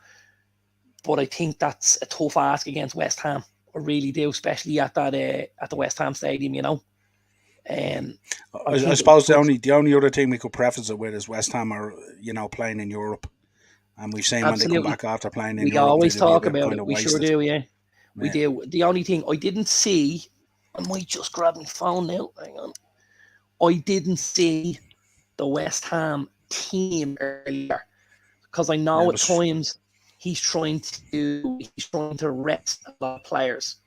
But I think that's a tough ask against West Ham. I really do, especially at the West Ham Stadium.
I suppose the only other team we could preface it with is West Ham are playing in Europe, and we've seen
absolutely.
When they come back after playing in
we
Europe,
always talk about it. We
wasted.
Sure do, yeah. We do. The only thing I didn't see, I might just grab my phone now. Hang on. I didn't see the West Ham team earlier because I know at times he's trying to rest a lot of players.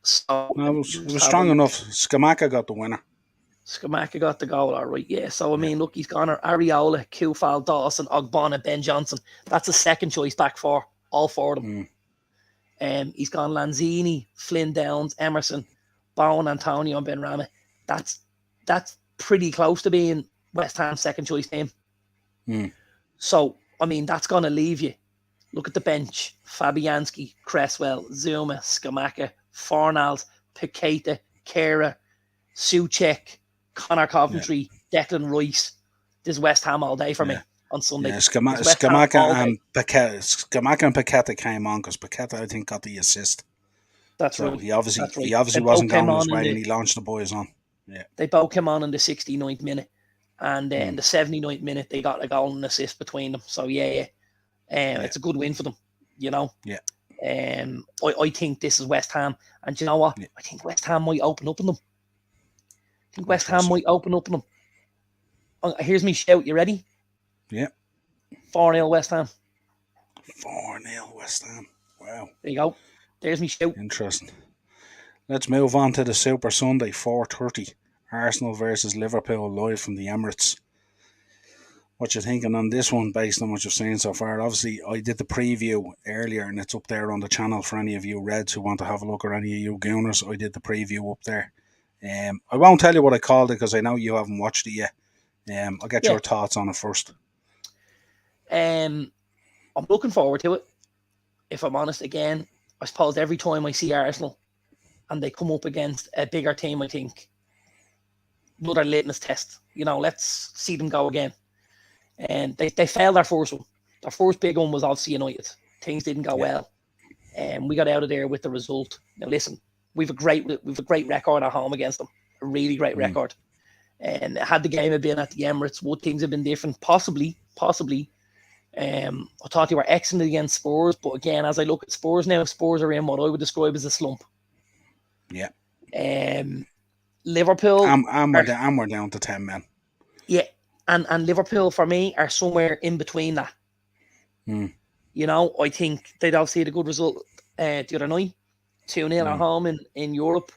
So
it was strong enough. Scamacca got the winner.
Scamacca got the goal, all right. Yeah. So I mean, look, he's gone Areola, Kufal, Dawson, Ogbonna, Ben Johnson. That's a second choice back four, all four of them. He's gone Lanzini, Flynn Downs, Emerson, Bowen, Antonio, and Ben Rama. That's pretty close to being West Ham's second choice team. So I mean, that's gonna leave you. Look at the bench: Fabianski, Cresswell, Zuma, Scamacca, Fornals, Paqueta, Kera, Soucek, Connor Coventry, Declan Rice. This is West Ham all day for me on Sunday.
Yeah, Scamacca and Paqueta came on because Paqueta, I think, got the assist.
That's right.
He obviously wasn't going his way when he launched the boys on. Yeah,
they both came on in the 69th minute, and in the 79th minute they got a goal and assist between them. So it's a good win for them. Yeah. I think this is West Ham, and you know what? I think West Ham might open up on them. Here's me shout. You ready?
Yeah.
4-0 West Ham.
4-0 West Ham. Wow.
There you go. There's me shout.
Interesting. Let's move on to the Super Sunday, 4:30. Arsenal versus Liverpool live from the Emirates. What you thinking on this one based on what you've seen so far? Obviously, I did the preview earlier and it's up there on the channel for any of you Reds who want to have a look, or any of you Gooners. I did the preview up there. I won't tell you what I called it because I know you haven't watched it yet. I'll get your thoughts on it first.
I'm looking forward to it. If I'm honest, again, I suppose every time I see Arsenal and they come up against a bigger team, I think another litmus test. Let's see them go again. And they failed their first one. Their first big one was obviously United. Things didn't go well. And we got out of there with the result. Now listen, we've a great record at home against them. A really great record. And had the game been at the Emirates, would things have been different? Possibly. I thought they were excellent against Spurs, but again, as I look at Spurs now, Spurs are in what I would describe as a slump.
Yeah.
Liverpool.
And we're down to 10 men.
Yeah. And Liverpool, for me, are somewhere in between that. You know, I think they'd obviously had a good result the other night. 2-0 at home in Europe.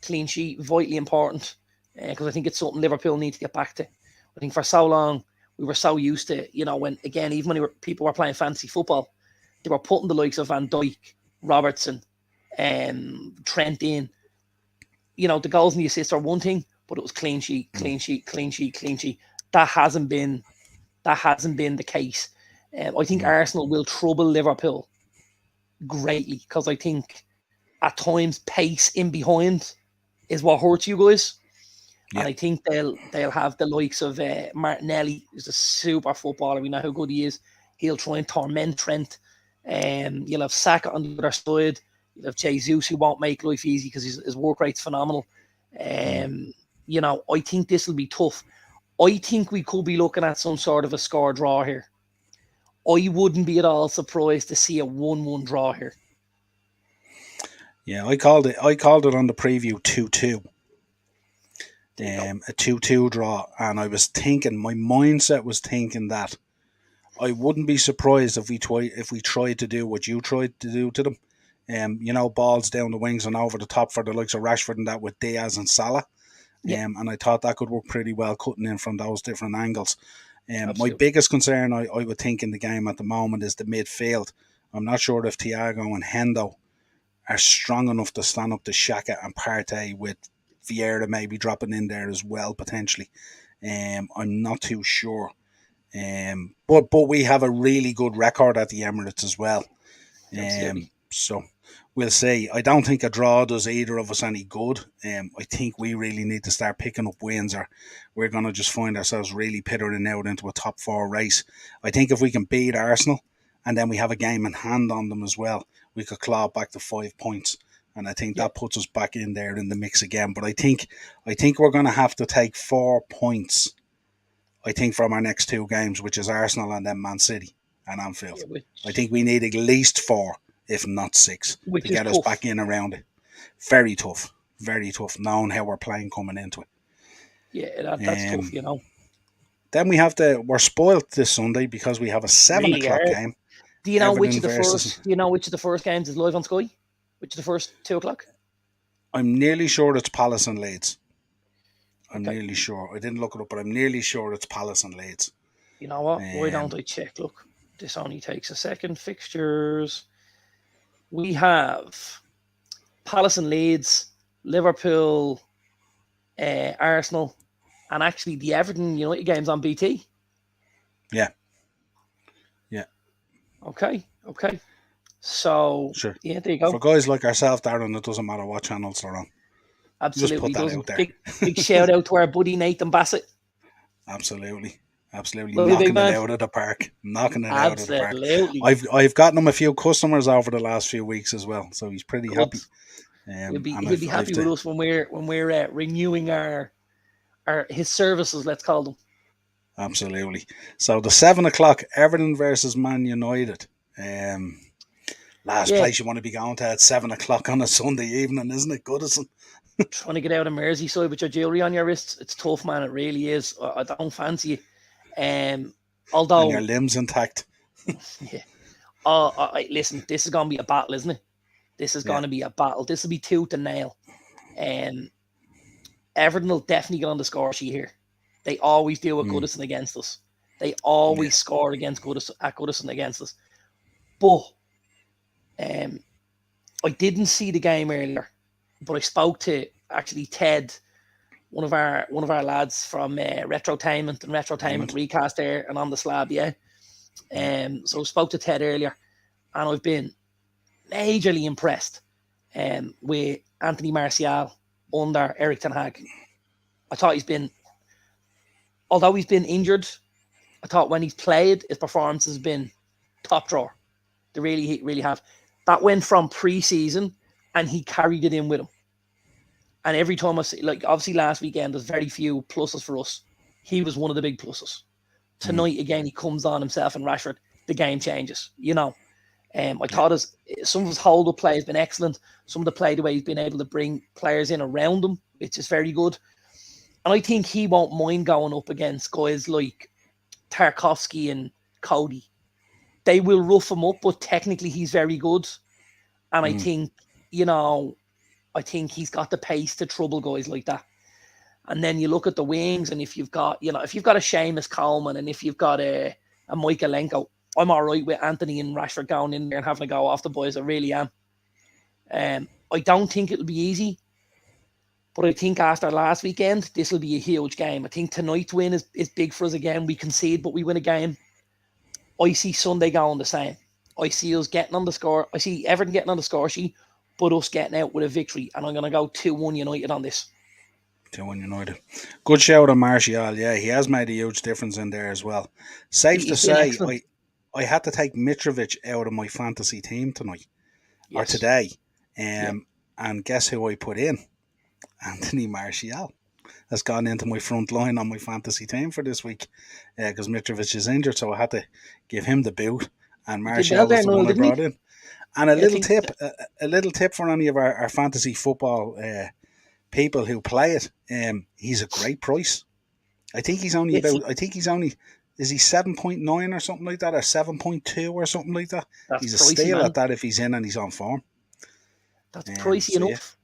Clean sheet, vitally important. Because I think it's something Liverpool need to get back to. I think for so long, we were so used to, you know, even when people were playing fantasy football, they were putting the likes of Van Dijk, Robertson, Trent in. You know, the goals and the assists are one thing, but it was clean sheet. That hasn't been the case. I think Arsenal will trouble Liverpool greatly because I think at times pace in behind is what hurts you guys. Yeah. And I think they'll have the likes of Martinelli, who's a super footballer. We know how good he is. He'll try and torment Trent. You'll have Saka on the other side. You'll have Jesus, who won't make life easy because his work rate's phenomenal. You know, I think this will be tough. I think we could be looking at some sort of a score draw here. I wouldn't be at all surprised to see a 1-1 draw here.
Yeah, I called it on the preview 2-2. A 2-2 draw, and I was thinking, my mindset was thinking that I wouldn't be surprised if we tried to do what you tried to do to them. You know, balls down the wings and over the top for the likes of Rashford and that with Diaz and Salah. And I thought that could work pretty well, cutting in from those different angles. My biggest concern, I would think, in the game at the moment is the midfield. I'm not sure if Thiago and Hendo are strong enough to stand up to Xhaka and Partey, with Vieira maybe dropping in there as well, potentially. I'm not too sure. But we have a really good record at the Emirates as well. So we'll see. I don't think a draw does either of us any good. I think we really need to start picking up wins, or we're going to just find ourselves really pittering out into a top 4 race. I think if we can beat Arsenal and then we have a game in hand on them as well, we could claw back to 5 points. And I think that puts us back in there in the mix again. But I think we're going to have to take 4 points, I think, from our next 2 games, which is Arsenal and then Man City and Anfield. I think we need at least 4, if not 6, to get us back in around it. Very tough, knowing how we're playing coming into it.
Yeah, that's tough, you know.
Then we're spoilt this Sunday because we have a 7 o'clock game.
Do you know which of the first games is live on Sky? Which of the first 2 o'clock?
I'm nearly sure it's Palace and Leeds. I'm nearly sure. I didn't look it up, but I'm nearly sure it's Palace and Leeds.
You know what? Why don't I check? Look, this only takes a second. Fixtures. We have Palace and Leeds, Liverpool, Arsenal, and actually the Everton United games on BT.
Yeah.
Okay. So,
sure.
Yeah, there you go.
For guys like ourselves, Darren, it doesn't matter what channels they're on.
Absolutely.
Just put that out there.
Big shout out to our buddy Nathan Bassett.
Absolutely. Knocking it out of the park. I've gotten him a few customers over the last few weeks as well, so he's pretty happy.
He'll be happy with us when we're renewing his services, let's call them.
Absolutely. So the 7 o'clock, Everton versus Man United. Last place you want to be going to at 7 o'clock on a Sunday evening, isn't it, Goodison?
Trying to get out of Merseyside with your jewellery on your wrists, it's tough, man. It really is. I don't fancy it. Although,
and your limbs intact.
Yeah. Listen, this is going to be a battle, isn't it? This is going to be a battle. This will be tooth and nail. Everton will definitely get on the score sheet here. They always do with Goodison against us. They always score against Goodison against us. But I didn't see the game earlier, but I spoke to actually Ted, one of our lads from Retrotainment and Retrotainment Recast there and on the slab, So I spoke to Ted earlier, and I've been majorly impressed with Anthony Martial under Eric Ten Hag. I thought although he's been injured, I thought when he's played, his performance has been top drawer. They really have. That went from pre-season, and he carried it in with him. And every time I see, like, obviously last weekend, there's very few pluses for us. He was one of the big pluses. Tonight, again, he comes on himself and Rashford, the game changes, I thought some of his hold-up play has been excellent. Some of the play, the way he's been able to bring players in around him, which is very good. And I think he won't mind going up against guys like Tarkovsky and Cody. They will rough him up, but technically he's very good. And I think, he's got the pace to trouble guys like that. And then you look at the wings, and if you've got a Seamus Coleman, and if you've got a Michaelenko, I'm all right with Anthony and Rashford going in there and having a go off the boys. I really am. I don't think it'll be easy, but I think after last weekend, this will be a huge game. I think tonight's win is big for us again. We concede, but we win a game. I see Sunday going the same. I see us getting on the score. I see Everton getting on the score sheet, but us getting out with a victory. And I'm going to go 2-1 United on this.
2-1 United. Good shout on Martial. Yeah, he has made a huge difference in there as well. Safe to say, I had to take Mitrovic out of my fantasy team tonight. Yes. Or today. And guess who I put in? Anthony Martial has gone into my front line on my fantasy team for this week because Mitrovic is injured, so I had to give him the boot, and Martial was the one I brought in. And a little tip for any of our fantasy football people who play it. He's a great price. I think he's only is he 7.9 or something like that, or 7.2 or something like that. He's a steal at that if he's in and he's on form.
That's pricey enough.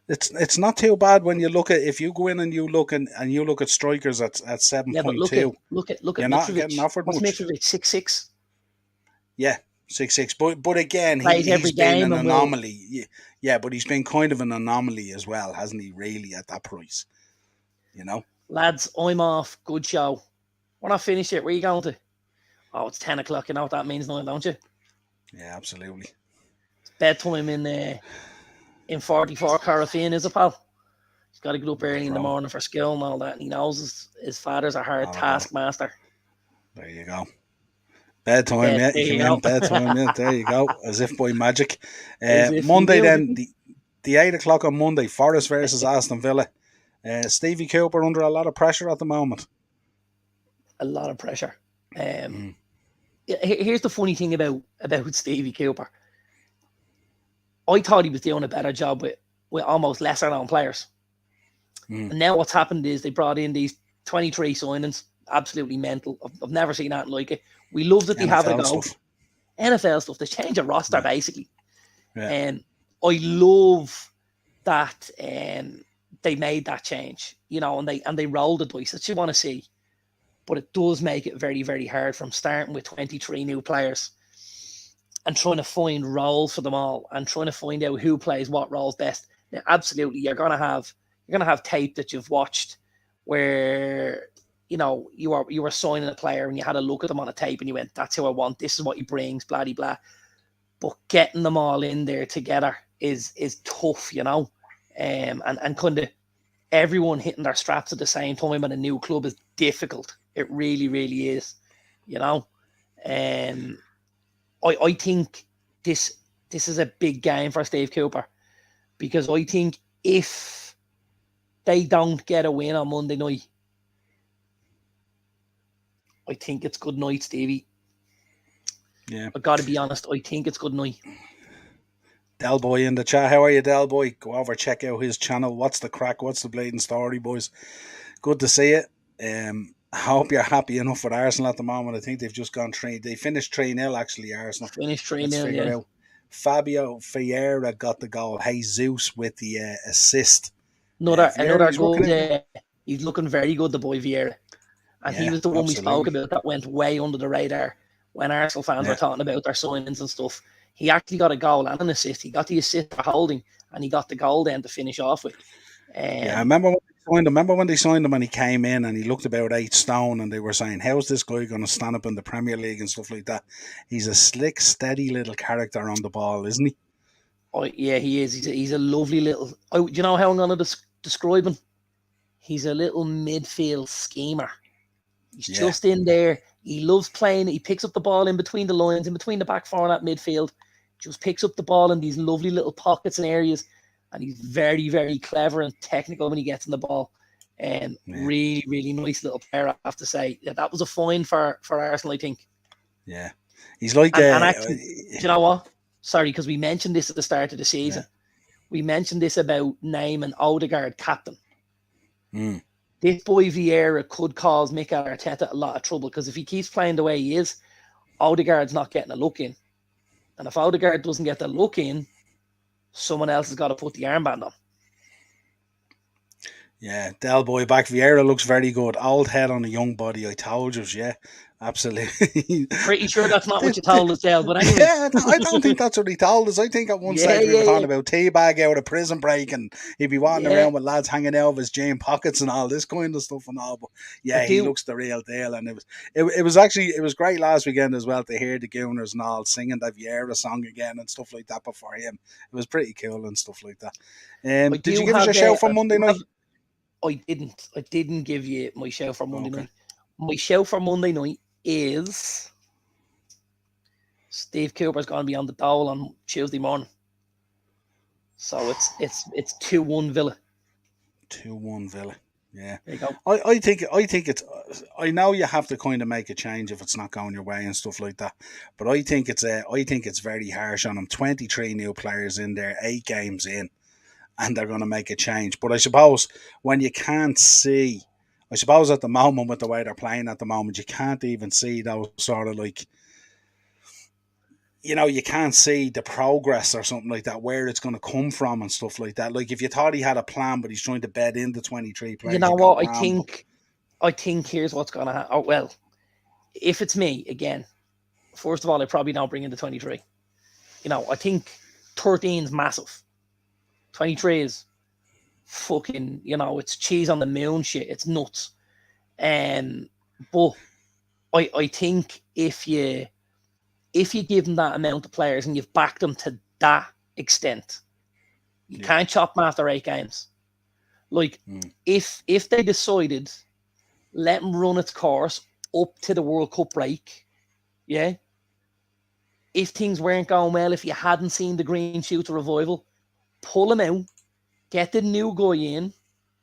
It's not too bad when you look at, if you go in and you look at strikers at 7.2.
Yeah, but look at
you're not getting offered much.
What's Mitrovic, 6'6"?
Yeah, 6'6". But again, he's been an anomaly. Yeah, but he's been kind of an anomaly as well, hasn't he? Really, at that price,
Lads, I'm off. Good show. We're not finished yet. Where are you going to? Oh, it's 10 o'clock. You know what that means now, don't you?
Yeah, absolutely.
It's bedtime in 44 Carafine, is it, pal? He's got to get up early in the morning for school and all that. And he knows his father's a hard taskmaster.
There you go. Bedtime, yeah. You come in, bedtime, yeah. There you go. As if by magic. Monday then, the 8 o'clock on Monday, Forest versus Aston Villa. Stevie Cooper under a lot of pressure at the moment.
A lot of pressure. Here's the funny thing about Stevie Cooper. I thought he was doing a better job with almost lesser known players. And now what's happened is they brought in these 23 signings, absolutely mental. I've never seen that like it. We love that they have a go. NFL stuff. They change a roster basically. Yeah. And I love that they made that change, and they rolled the dice that you want to see. But it does make it very, very hard from starting with 23 new players and trying to find roles for them all and trying to find out who plays what roles best. Now, absolutely, you're gonna have tape that you've watched where you were signing a player and you had a look at them on a tape and you went, "That's who I want. This is what he brings." Blah blah blah. But getting them all in there together is tough, and kind of everyone hitting their straps at the same time at a new club is difficult. It really, really is, I think this is a big game for Steve Cooper because I think if they don't get a win on Monday night, I think it's good night, Stevie.
Yeah.
I've got to be honest, I think it's good night.
Del Boy in the chat. How are you, Del Boy? Go over, check out his channel. What's the crack? What's the bleeding story, boys? Good to see it. I hope you're happy enough with Arsenal at the moment. I think they've just gone 3. They finished 3-0 actually, Arsenal.
Finished 3-0, yeah.
Fabio Vieira got the goal. Jesus with the assist.
Another goal. He's looking very good, the boy Vieira. And he was the one we spoke about that went way under the radar when Arsenal fans were talking about their signings and stuff. He actually got a goal and an assist. He got the assist for holding, and he got the goal then to finish off with.
I remember when they signed him and he came in and he looked about 8 stone and they were saying, how's this guy going to stand up in the Premier League and stuff like that? He's a slick, steady little character on the ball, isn't he?
Oh, yeah, he is. He's a lovely little... Oh, do you know how I'm going to describe him? He's a little midfield schemer. He's just in there. He loves playing. He picks up the ball in between the lines, in between the back four and that midfield. Just picks up the ball in these lovely little pockets and areas. And he's very, very clever and technical when he gets in the ball. And really, really nice little player, I have to say. That was a find for Arsenal, I think.
Yeah. He's like...
And actually, do you know what? Sorry, because we mentioned this at the start of the season.
Yeah.
We mentioned this about naming Odegaard captain.
Mm.
This boy Vieira could cause Mikel Arteta a lot of trouble, because if he keeps playing the way he is, Odegaard's not getting a look in. And if Odegaard doesn't get the look in, someone else has got to put the armband on.
Yeah, Del Boy back. Vieira looks very good. Old head on a young body. I told you, yeah. Absolutely.
Pretty sure that's not what you told us, Del, but anyway.
Yeah, I don't think that's what he told us. I think at one stage we were talking about teabag out of prison break, and he'd be walking around with lads hanging out of his jean pockets and all this kind of stuff and all. But yeah, he looks the real deal, and it was great last weekend as well to hear the Gooners and all singing the Vieira song again and stuff like that before him. It was pretty cool and stuff like that. Did you give us a shout for Monday night?
I didn't give you my shout for Monday night. My shout for Monday night is Steve Cooper's going to be on the dole on Tuesday morning. So it's 2-1 Villa.
2-1 Villa. Yeah.
There you go.
I think it's... I know you have to kind of make a change if it's not going your way and stuff like that, but I think it's very harsh on them. 23 new players in there, 8 games in, and they're going to make a change. But I suppose when you can't see, I suppose at the moment with the way they're playing at the moment, you can't even see those sort of like, you can't see the progress or something like that, where it's going to come from and stuff like that. Like if you thought he had a plan, but he's trying to bed into 23 players.
You know what? I think here's what's going to happen. Oh, well, if it's me, again, first of all, I probably don't bring in the 23. I think 13 is massive. 23 is fucking, it's cheese on the moon shit. It's nuts. But I think if you give them that amount of players and you've backed them to that extent, you can't chop them after 8 games. Like, if they decided, let them run its course up to the World Cup break, yeah? If things weren't going well, if you hadn't seen the green shoots of revival, pull him out, get the new guy in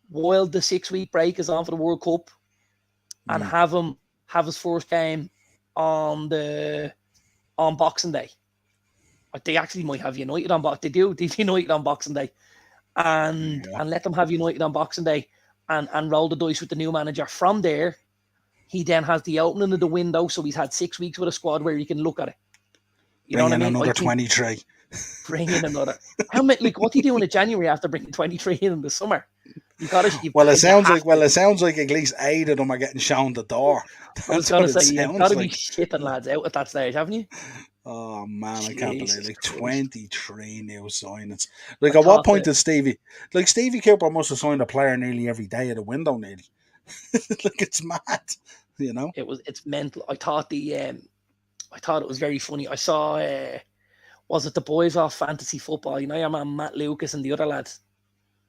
while the 6-week break is on for the World Cup, and have him have his first game on Boxing Day. They actually might have United on Boxing Day. They do United on Boxing Day, and let them have United on Boxing Day, and roll the dice with the new manager. From there, he then has the opening of the window, so he's had 6 weeks with a squad where he can look at it.
You know what I mean? Another 23.
Bring in another. How many? Like, what do you do in January after bringing 23 in the summer? It
sounds like at least 8 of them are getting shown the door.
I was going to say, you've got to be shipping lads out at that stage, haven't you?
Oh man, I can't believe it. 23 new signings. Like, at what point did Stevie Cooper must have signed a player nearly every day at the window, nearly. Like, it's mad,
It's mental. I thought it was very funny. I saw, was it the boys off Fantasy Football? Your man Matt Lucas and the other lads.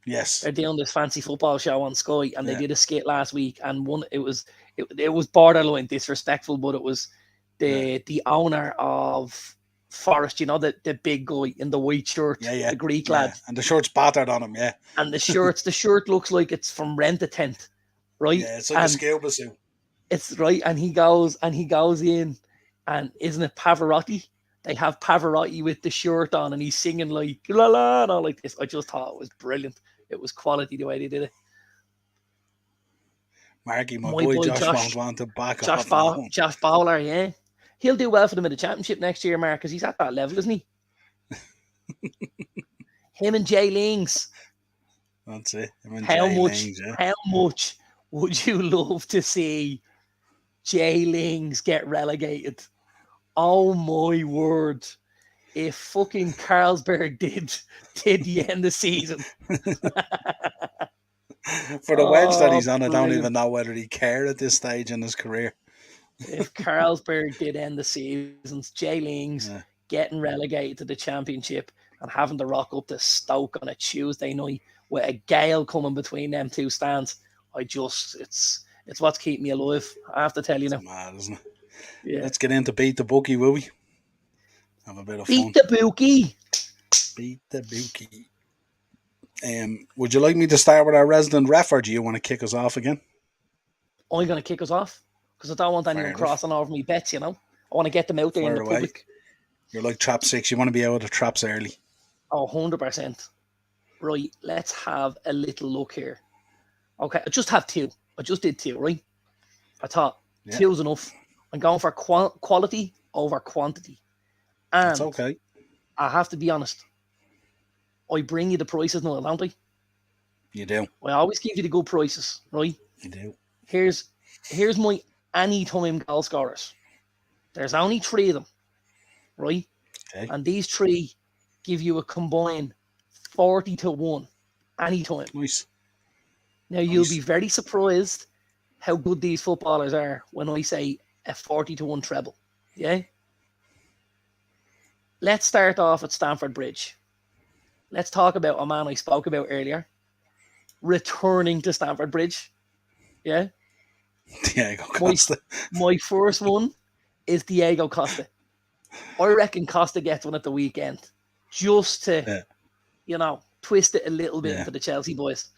Yes,
they're doing this fancy football show on Sky, and they did a skit last week, and it was borderline disrespectful, but it was the owner of Forest, the big guy in the white shirt, the Greek lad,
and the shirt's battered on him,
and the shirt looks like it's from Rent a Tent, right?
Yeah, it's like a scuba suit.
It's right, and he goes in, and isn't it Pavarotti? They have Pavarotti with the shirt on, and he's singing like la la and all like this. I just thought it was brilliant. It was quality the way they did it.
Marky, my boy Josh won't want to back off.
Josh Bowler, yeah. He'll do well for them in the championship next year, Mark, because he's at that level, isn't he? Him and Jay Lings.
That's it.
How much would you love to see Jay Lings get relegated? Oh my word. If fucking Carlsberg did the end of the season.
For the wedge that he's on, I don't even know whether he cared at this stage in his career.
If Carlsberg did end the seasons, Jay Lings getting relegated to the championship and having to rock up to Stoke on a Tuesday night with a gale coming between them two stands, it's It's what's keeping me alive. I have to tell you now.
It's mad, isn't it?
Yeah.
Let's get into Beat the Bookie, will we? Have a bit of fun.
Beat the bookie.
Beat the Bookie. Would you like me to start with our resident ref, or do you want to kick us off again?
I'm going to kick us off because I don't want anyone crossing over me bets, you know. I want to get them out there in the public.
You're like trap 6. You want to be out of the traps early.
Oh, 100%. Right, let's have a little look here. Okay, I just have 2. I just did 2, right? I thought 2 is enough. I'm going for quality over quantity. And
that's okay.
I have to be honest. I bring you the prices now, don't I?
You do.
I always give you the good prices, right?
You do.
Here's my anytime goal scorers. There's only 3 of them, right?
Okay.
And these 3 give you a combined 40-1 anytime.
Nice.
Now, you'll be very surprised how good these footballers are when I say a 40-1 treble. Yeah? Let's start off at Stamford Bridge. Let's talk about a man I spoke about earlier, returning to Stamford Bridge. Yeah?
Diego Costa.
My first one is Diego Costa. I reckon Costa gets one at the weekend just to, twist it a little bit for the Chelsea boys.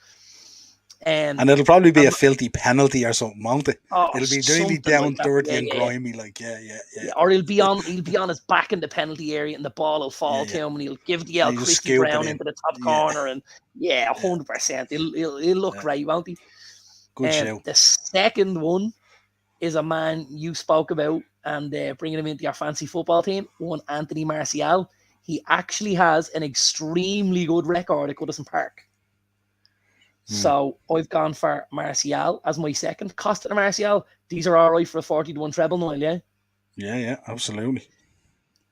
And it'll probably be a filthy penalty or something, won't it?
Oh,
it'll be really down
like
dirty and grimy,
Or he'll be on his back in the penalty area, and the ball will fall to him, and he'll give the Christy Brown into the top corner, and 100%. He'll look great, won't he?
Good show.
The second one is a man you spoke about, and bringing him into your fancy football team. One Anthony Martial. He actually has an extremely good record at Goodison Park. So I've gone for Martial as my second. Costa and Martial, these are all right for a 40-1 treble, Niall, yeah?
Yeah, absolutely.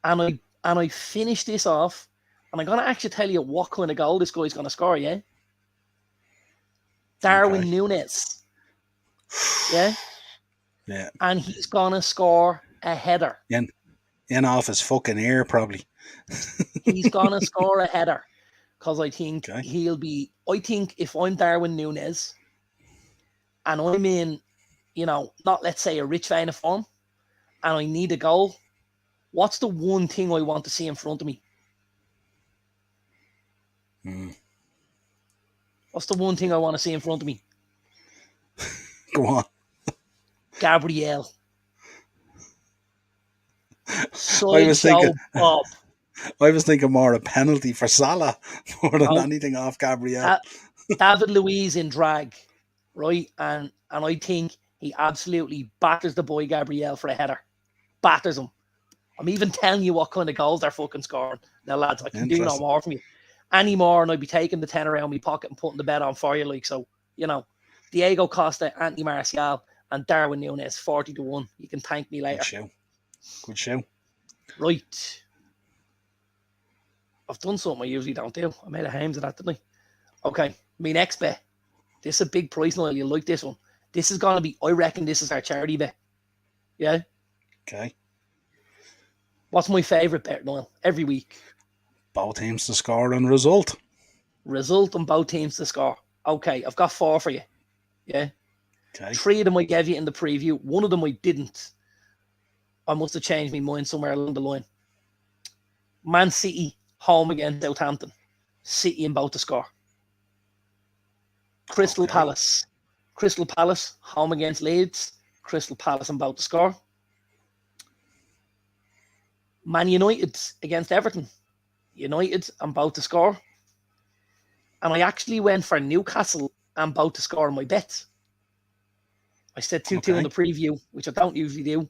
And I finish this off, and I'm going to actually tell you what kind of goal this guy's going to score, yeah? Darwin Núñez. Yeah?
Yeah.
And he's going to score a header.
In off his fucking ear, probably.
He's going to score a header. Because I think I think if I'm Darwin Núñez and I'm in, not let's say a rich vein of form and I need a goal, what's the one thing I want to see in front of me? What's the one thing I want to see in front of me?
Go on.
Gabriel.
Bob. I was thinking more a penalty for Salah more than anything off Gabriel.
David Luiz in drag, right? And I think he absolutely batters the boy Gabriel for a header. Batters him. I'm even telling you what kind of goals they're fucking scoring. Now, lads, I can do no more from you. Any more, and I'd be taking the 10 around my pocket and putting the bet on for you. So, Diego Costa, Anthony Martial, and Darwin Núñez, 40-1. You can thank me later.
Good show.
Right. I've done something I usually don't do. I made a hames of that, didn't I? Okay, my next bet. This is a big price, Niall. You'll like this one. This is going to be, I reckon this is our charity bet. Yeah?
Okay.
What's my favourite bet, Niall? Every week.
Both teams to score and result.
Result and both teams to score. Okay, I've got 4 for you. Yeah?
Okay.
3 of them I gave you in the preview. 1 of them I didn't. I must have changed my mind somewhere along the line. Man City home against Southampton. City in both to score. Crystal Palace home against Leeds. Crystal Palace in both to score. Man United against Everton. United and both to score. And I actually went for Newcastle and both to score in my bet. I said 2-2 in the preview, which I don't usually do,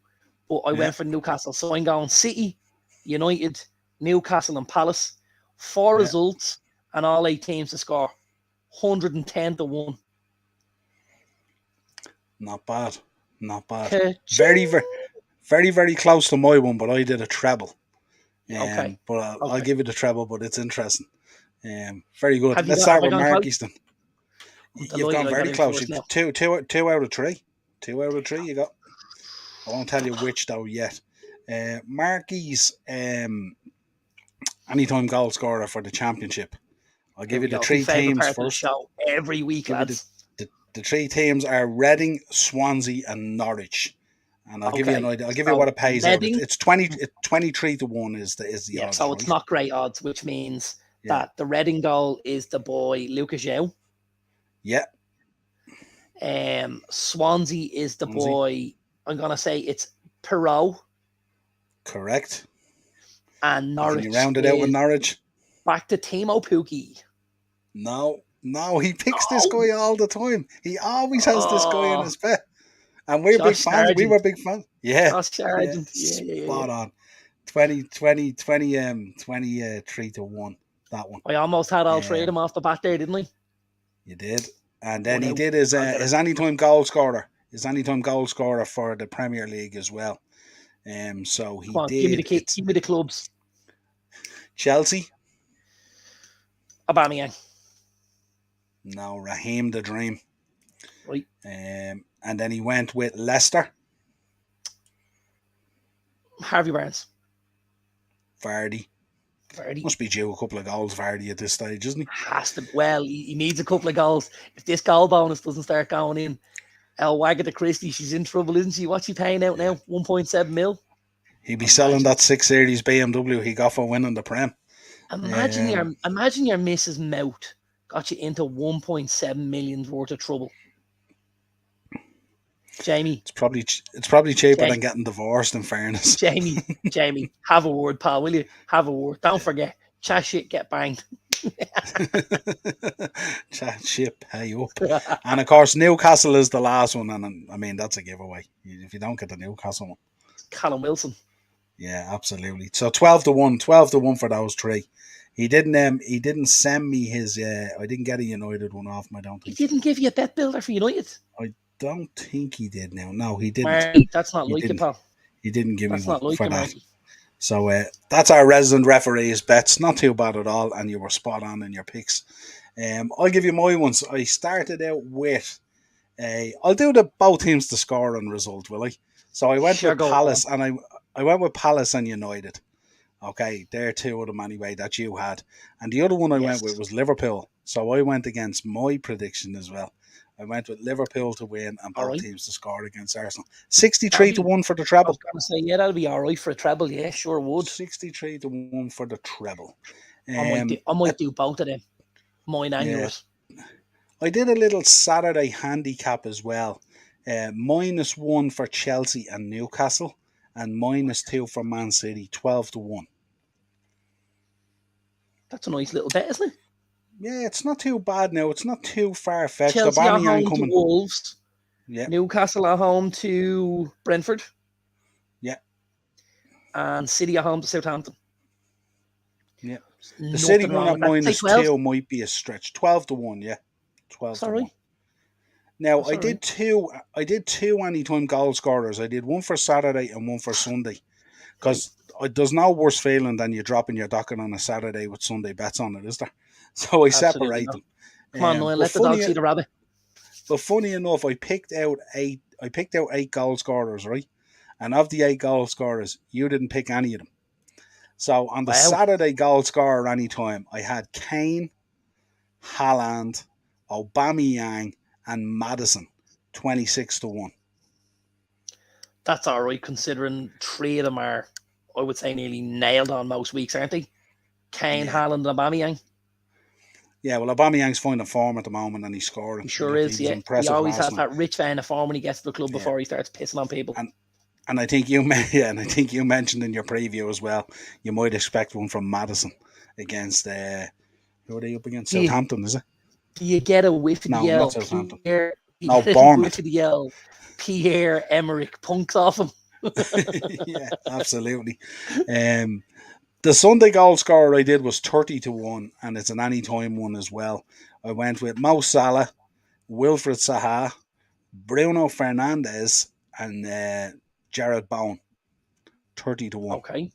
but I went for Newcastle. So I'm going City, United, Newcastle and Palace. 4 results and all 8 teams to score. 110-1.
Not bad. Very, very, very, very close to my one, but I did a treble. But I'll give you the treble, but it's interesting. Very good. Let's start with Marky's then. You've gone very close. Two out of 3. 2 out of 3 you got. I won't tell you which though yet. Marky's anytime goal scorer for the championship. I'll give you the 3 teams first.
Show every week, lads.
The three teams are Reading, Swansea, and Norwich. And I'll give you an idea. I'll give you what it pays
Reading,
out. It's 23 to 1 is the odds.
So
right?
it's not great odds, which means that the Reading goal is the boy Lucas João.
Yeah.
Swansea is the boy. I'm gonna say it's Perot.
Correct.
And Norwich.
Can you round it out with Norwich?
Back to Timo Pukki.
No, he picks this guy all the time. He always has this guy in his bet. And we're big fans. Sargent. We were big fans. Yeah.
Josh Sargent.
Spot on. 23 to 1. That one.
I almost had all three of them off the bat there, didn't I?
You did. And then he did his anytime goal scorer. His anytime goal scorer for the Premier League as well. So he did.
Give me the clubs.
Chelsea.
Aubameyang.
No, Raheem the Dream.
Right.
And then he went with Leicester.
Harvey Barnes.
Vardy. Must be due a couple of goals, Vardy, at this stage, isn't he?
Has to. Well, he needs a couple of goals. If this goal bonus doesn't start going in, El Wagga Christie, she's in trouble, isn't she? What's she paying out now? 1.7 mil?
He'd be selling that 6 Series BMW he got for winning the Prem.
Imagine your Mrs. Mouth got you into 1.7 million worth of trouble. Jamie.
It's probably cheaper than getting divorced, in fairness.
Jamie, have a word, pal, will you? Have a word. Don't forget, chat shit, get banged.
Chat shit, pay up. And of course, Newcastle is the last one, and I mean, that's a giveaway. If you don't get the Newcastle one.
Callum Wilson.
Yeah, absolutely. So 12 to 1 for those three. He didn't send me his. I didn't get a United one off him. I don't think
he didn't give you a bet builder for United.
I don't think he did. Now, no, he didn't.
Marty, that's not like it, pal.
He didn't give me one
like
for that.
Marty.
So that's our resident referee's bets. Not too bad at all, and you were spot on in your picks. I'll give you my ones. I started out with I'll do the both teams to score and result, will I? So I went with Palace, and I went with Palace and United. Okay, they're two of them anyway that you had. And the other one I went with was Liverpool. So I went against my prediction as well. I went with Liverpool to win and both teams to score against Arsenal. 63 to 1 for the treble. I was
going to say, yeah, that'll be all right for a treble. Yeah, sure would.
63 to 1 for the treble.
I might do both of them. Mine and yours.
I did a little Saturday handicap as well. -1 for Chelsea and Newcastle, and -2 for Man City, 12 to 1.
That's a nice little bet, isn't it?
Yeah, it's not too bad now. It's not too far-fetched.
Chelsea are home to Wolves.
Yeah.
Newcastle are home to Brentford.
Yeah.
And City are home to Southampton.
Yeah. The City one at -2 might be a stretch. 12 to 1, yeah. 12 to 1. Now, I did two anytime goal scorers. I did one for Saturday and one for Sunday. Because there's no worse feeling than you dropping your docket on a Saturday with Sunday bets on it, is there? So I separate them.
Come on, Noel, let the dog see the rabbit.
But funny enough, I picked out eight goal scorers, right? And of the 8 goal scorers, you didn't pick any of them. So on the Saturday goal scorer anytime, I had Kane, Haaland, Aubameyang, and Maddison, 26 to 1.
That's all right, considering 3 of them are, I would say, nearly nailed on most weeks, aren't they? Kane, Haaland, and Aubameyang.
Yeah, well, Aubameyang's finding form at the moment, and he's scoring.
He sure is. He always has that rich vein of form when he gets to the club before he starts pissing on people.
And I think you mentioned in your preview as well, you might expect one from Maddison against who are they up against? Southampton, is it?
Do you get a whiff of the yell?
Not Southampton.
Bournemouth. Of the yell. Pierre-Emerick punks off him.
Yeah, absolutely. The Sunday goal scorer I did was 30 to 1, and it's an anytime one as well. I went with Mo Salah, Wilfred Zaha, Bruno Fernandes, and Jared Bowen. 30 to 1.
Okay.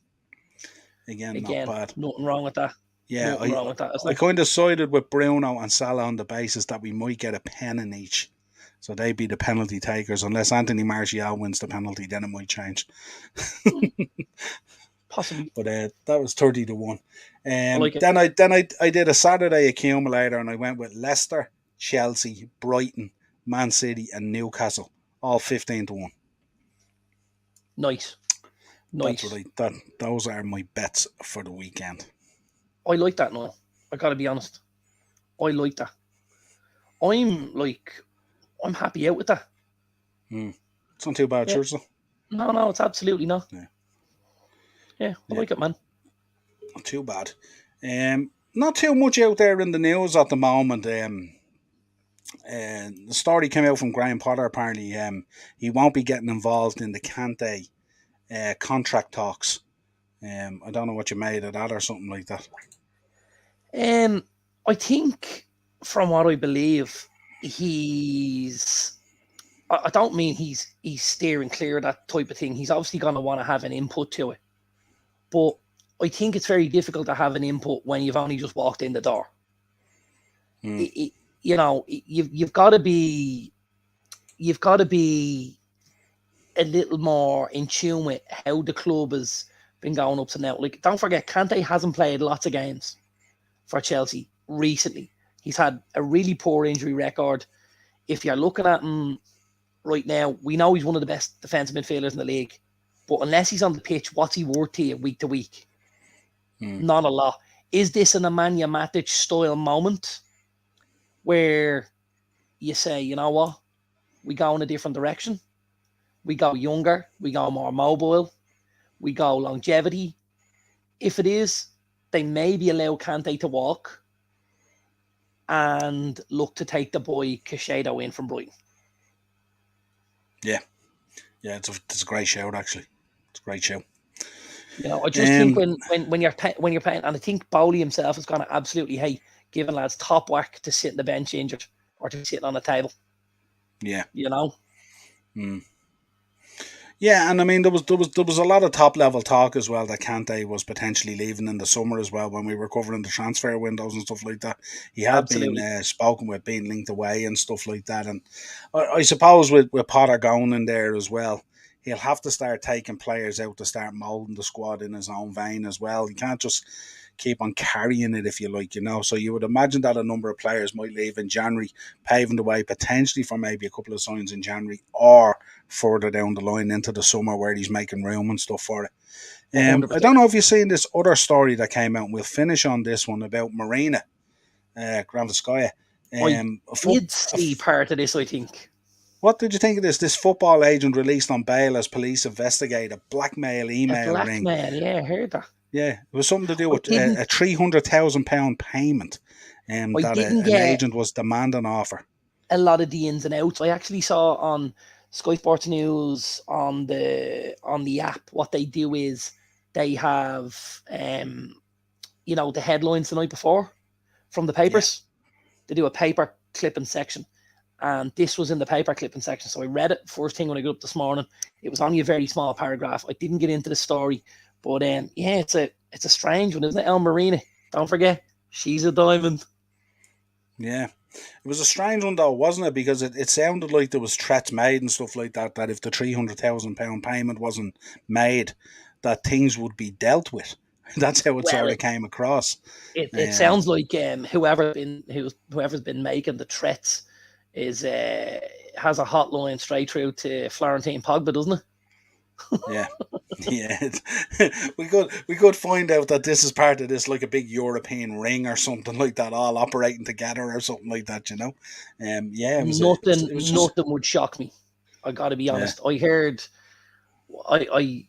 Again, not bad.
Nothing wrong with that.
Yeah, I kind of sided with Bruno and Salah on the basis that we might get a pen in each. So they'd be the penalty takers. Unless Anthony Martial wins the penalty, then it might change.
Possibly.
But that was 30 to 1. Then I did a Saturday accumulator, and I went with Leicester, Chelsea, Brighton, Man City, and Newcastle, all 15-1.
Nice.
That's what those are my bets for the weekend.
I like that now. I gotta be honest. I like that. I'm happy out with that.
It's not too bad, sure. So.
No, it's absolutely not.
Yeah,
I like it, man.
Not too bad. Not too much out there in the news at the moment. The story came out from Graham Potter. Apparently, he won't be getting involved in the Kante contract talks. I don't know what you made of that or something like that.
I think, from what I believe, he's. I don't mean he's steering clear of that type of thing. He's obviously going to want to have an input to it, but I think it's very difficult to have an input when you've only just walked in the door. You've got to be a little more in tune with how the club has been going up to now. Like, don't forget, Kante hasn't played lots of games for Chelsea recently. He's had a really poor injury record. If you're looking at him right now, we know he's one of the best defensive midfielders in the league. But unless he's on the pitch, what's he worth to you week to week? Not a lot. Is this an Nemanja Matic style moment where you say, you know what, we go in a different direction? We go younger, we go more mobile, we go longevity. If it is, they maybe allow Kante to walk and look to take the boy Caicedo in from Brighton.
Yeah, it's a great shout, actually. It's a great show.
I just think when you're playing, and I think Bowley himself is going to absolutely hate giving lads top whack to sit in the bench injured or to sit on the table.
Yeah.
Yeah,
and I mean there was a lot of top level talk as well that Kante was potentially leaving in the summer as well when we were covering the transfer windows and stuff like that. He had been spoken with being linked away and stuff like that, and I suppose with Potter going in there as well, he'll have to start taking players out to start moulding the squad in his own vein as well. He can't just keep on carrying it, if you like, So you would imagine that a number of players might leave in January, paving the way potentially for maybe a couple of signs in January or further down the line into the summer where he's making room and stuff for it. I don't know if you've seen this other story that came out, and we'll finish on this one about Marina Grandaskaya.
I did see part of this, I think.
What did you think of this? This football agent released on bail as police investigate a blackmail email ring.
Yeah, I heard that.
Yeah, it was something to do with a £300,000 payment that an agent was demanding offer.
A lot of the ins and outs. I actually saw on Sky Sports News on the app, what they do is they have the headlines the night before from the papers. Yeah. They do a paper clipping section, and this was in the paper clipping section. So I read it first thing when I got up this morning. It was only a very small paragraph. I didn't get into the story, but it's a strange one, isn't it? El Marina, don't forget, she's a diamond.
Yeah. It was a strange one though, wasn't it? Because it sounded like there was threats made and stuff like that, that if the £300,000 payment wasn't made, that things would be dealt with. That's how it sort of came across.
It sounds like whoever's been making the threats has a hotline straight through to Florentine Pogba, doesn't it?
Yeah. We could find out that this is part of this, like a big European ring or something like that, all operating together or something like that,
Nothing would shock me. I got to be honest. Yeah. I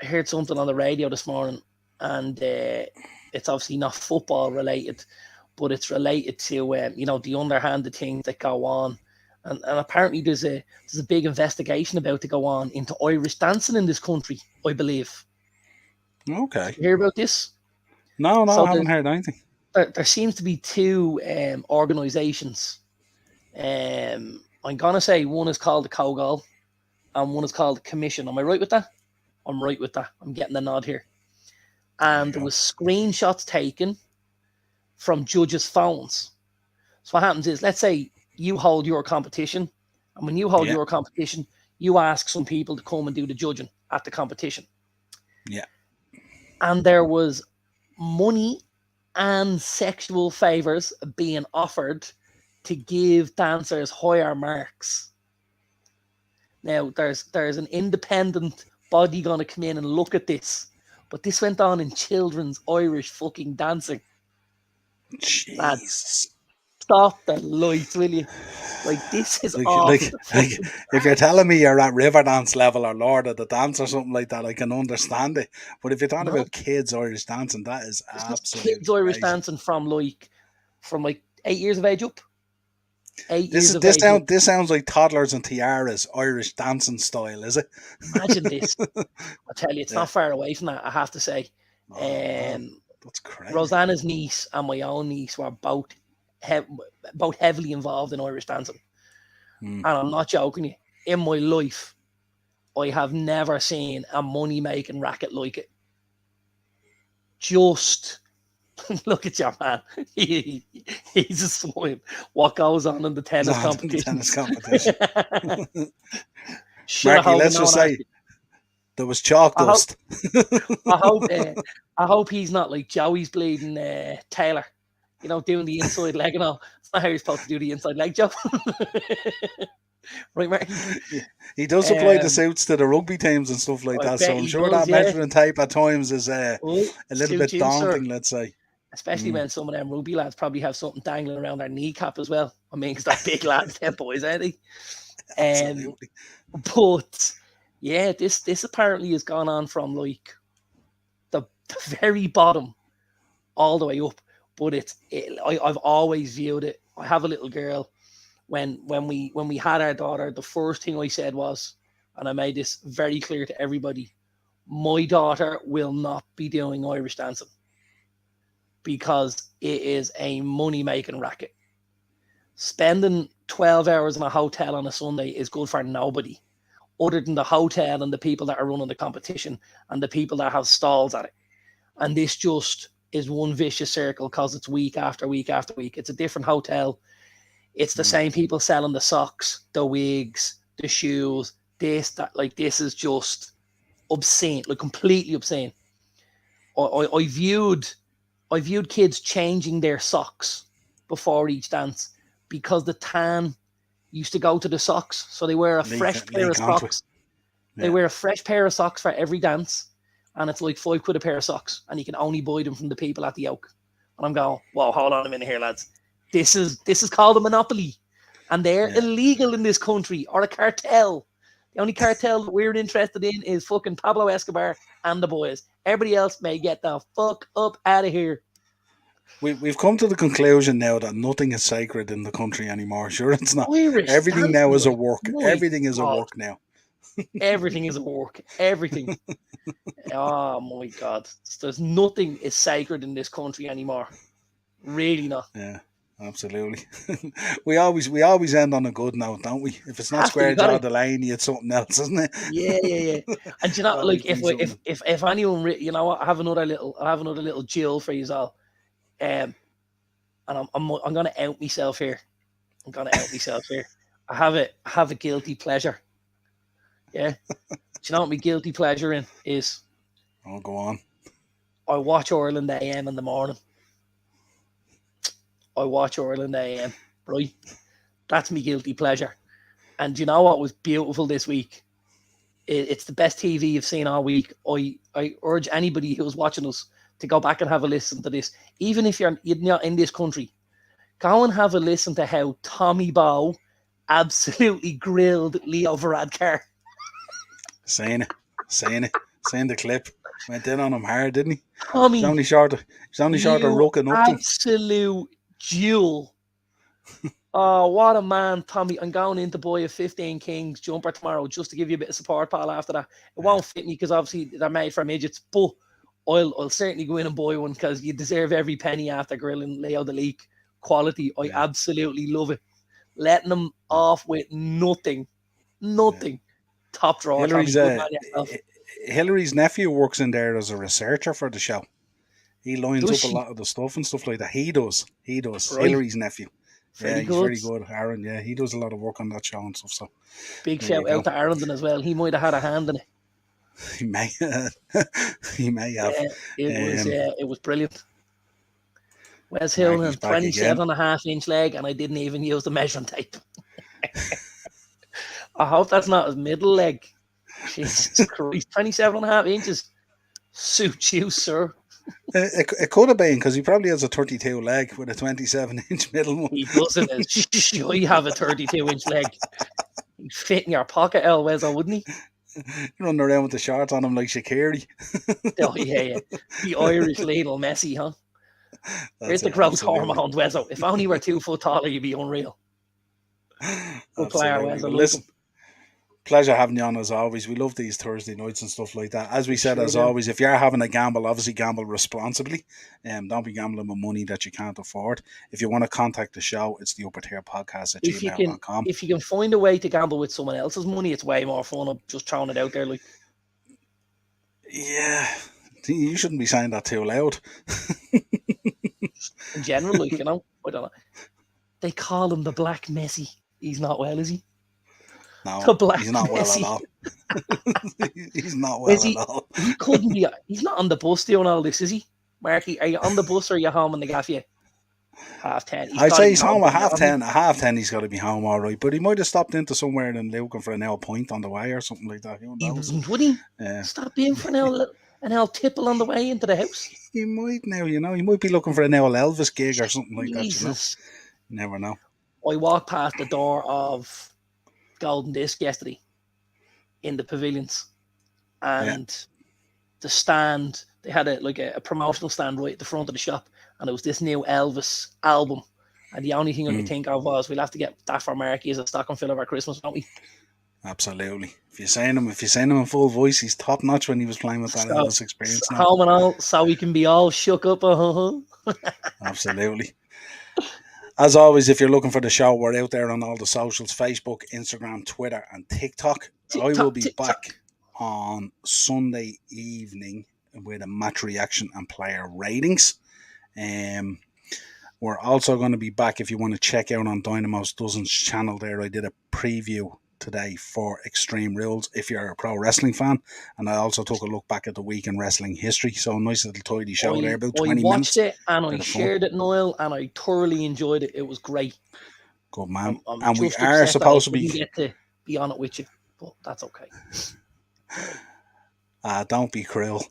heard something on the radio this morning, and it's obviously not football related, but it's related to the underhanded things that go on. And apparently there's a big investigation about to go on into Irish dancing in this country, I believe.
Okay.
Did you hear about this?
No, I haven't heard anything.
There seems to be two organisations. I'm going to say one is called the COGOL and one is called the Commission. Am I right with that? I'm right with that. I'm getting the nod here. And there was screenshots taken from judges' phones. So what happens is, let's say you hold your competition, and when you hold your competition, you ask some people to come and do the judging at the competition.
Yeah.
And there was money and sexual favours being offered to give dancers higher marks. Now, there's an independent body going to come in and look at this. But this went on in children's Irish fucking dancing.
Jesus.
Lads, stop the lights, will you? Like, this is
Like,
off
like,
the
like,
fucking
if you're telling me you're at Riverdance level or Lord of the Dance or something like that, I can understand it. But if you're talking
No.
about kids Irish dancing, that is
It's just
absolutely
kids Irish
crazy.
dancing from 8 years of age up. 8
This
years
is
of
this
age
sound
up.
this sounds like toddlers and tiaras Irish dancing style, is it?
Imagine this. I tell you, it's
Yeah.
not far away from that, I have to say.
Oh, man, that's crazy.
Rosanna's niece and my own niece were both heavily involved in Irish dancing. And I'm not joking you. In my life, I have never seen a money-making racket like it. Just look at your man. He's a swine. What goes on in the tennis competition?
Marky, let's just say there was chalk dust.
I hope he's not like Joey's bleeding Taylor. You know, doing the inside leg and all. It's not how you're supposed to do the inside leg, Joe. Right, Marky?
He does apply the suits to the rugby teams and stuff like that, so I'm sure that measuring tape at times is a little bit daunting, let's say.
Especially when some of them rugby lads probably have something dangling around their kneecap as well. I mean, because they're big lads, them boys, aren't they?
Absolutely.
But yeah, this apparently has gone on from like the very bottom all the way up. But I've always viewed it. I have a little girl. When we had our daughter, the first thing I said was, and I made this very clear to everybody, my daughter will not be doing Irish dancing because it is a money-making racket. Spending 12 hours in a hotel on a Sunday is good for nobody other than the hotel and the people that are running the competition and the people that have stalls at it. And this just is one vicious circle because it's week after week after week. It's a different hotel. It's the same people selling the socks, the wigs, the shoes, this is just obscene, like completely obscene. I viewed kids changing their socks before each dance because the tan used to go to the socks. So they wear a fresh pair of socks. They wear a fresh pair of socks for every dance. And it's like £5 a pair of socks. And you can only buy them from the people at the Oak. And I'm going, whoa, hold on a minute here, lads. This is called a monopoly. And they're illegal in this country, or a cartel. The only cartel that we're interested in is fucking Pablo Escobar and the boys. Everybody else may get the fuck up out of here.
We've come to the conclusion now that nothing is sacred in the country anymore. Sure, it's not.
Irish
Everything now is a work. Everything is a
God.
work now.
Everything is a work. Everything. Oh my God. There's nothing is sacred in this country anymore. Really not.
Yeah, absolutely. we always end on a good note, don't we? If it's not Square Jaw Delaney, it's something else, isn't it?
Yeah. And you know, like if anyone, you know what, I have another little jewel for you all. And I'm gonna out myself here. I have a guilty pleasure. Yeah. Do you know what my guilty pleasure is?
Oh, go on.
I watch Ireland AM in the morning. Right? That's my guilty pleasure. And do you know what was beautiful this week? It's the best TV you've seen all week. I urge anybody who's watching us to go back and have a listen to this. Even if you're not in this country, go and have a listen to how Tommy Bowe absolutely grilled Leo Varadkar.
Saying the clip. Went in on him hard, didn't he?
Tommy,
he's only short of rocking up.
Absolute jewel. Oh, what a man, Tommy. I'm going in to buy a 15 Kings jumper tomorrow just to give you a bit of support, pal, after that. It won't fit me because obviously they're made for midgets, but I'll certainly go in and buy one because you deserve every penny after grilling Leo the Leak. Quality. I absolutely love it. Letting them off with nothing. Top drawer.
Hillary's nephew works in there as a researcher for the show. He lines up a lot of the stuff and stuff like that. He does. Right. Hillary's nephew. He's very good. Aaron, he does a lot of work on that show and stuff. So
big shout out to Aaron as well. He might have had a hand in it.
He may have.
It was brilliant. Wes Hill and
back again.
27.5-inch leg, and I didn't even use the measuring tape. I hope that's not his middle leg. Jesus Christ, 27.5 inches. Suit you, sir.
It could have been, because he probably has a 32 leg with a 27-inch middle one.
He doesn't. You have a 32-inch leg. He'd fit in your pocket, El Wezo, wouldn't he?
Running around with the shorts on him like Shaqiri.
Oh, yeah. The Irish Lionel Messi, huh? Where's the growth hormones, Wezo? If only we're 2 foot taller, you'd be unreal. Good player, Wezo.
Well, listen, pleasure having you on as always. We love these Thursday nights and stuff like that. As we said, as always, if you're having a gamble, obviously gamble responsibly. Don't be gambling with money that you can't afford. If you want to contact the show, it's the uppertierpodcast@gmail.com.
If you can find a way to gamble with someone else's money, it's way more fun. I'm just throwing it out there, like.
Yeah, you shouldn't be saying that too loud.
In general, like, I don't know. They call him the Black Messi. He's not well, is he?
No, he's not well at all. He's not well at all.
He couldn't be. He's not on the bus doing all this, is he? Marky, are you on the bus or are you home in the gaff yet? 10:30.
I'd say he's home at 10:30. At 10:30, he's got to be home all right. But he might have stopped into somewhere and looking for an L point on the way or something like that. Who knows?
Would he? Stop in for an L tipple on the way into the house?
He might now, He might be looking for an L Elvis gig or something like that. You never know.
I walked past the door of Golden Disc yesterday in the pavilions, and the stand, they had a promotional stand right at the front of the shop, and it was this new Elvis album, and the only thing I could think of was, we'll have to get that for Marky as a stocking filler for Christmas, don't we?
Absolutely. If you're saying him in full voice, he's top notch when he was playing with that Elvis experience.
Home and all, so we can be all shook up.
Absolutely. As always, if you're looking for the show, we're out there on all the socials: Facebook, Instagram, Twitter, and TikTok. I will be back on Sunday evening with a match reaction and player ratings. We're also going to be back, if you want to check out on Dynamo's Dozens channel there. I did a preview today for Extreme Rules if you're a pro wrestling fan, and I also took a look back at the week in wrestling history. So a nice little tidy show there, about 20 minutes.
I watched it and I shared it, Niall, and I thoroughly enjoyed it. It was great.
Good man. And we are supposed to be
get to be on it with you, but that's okay.
Don't be cruel.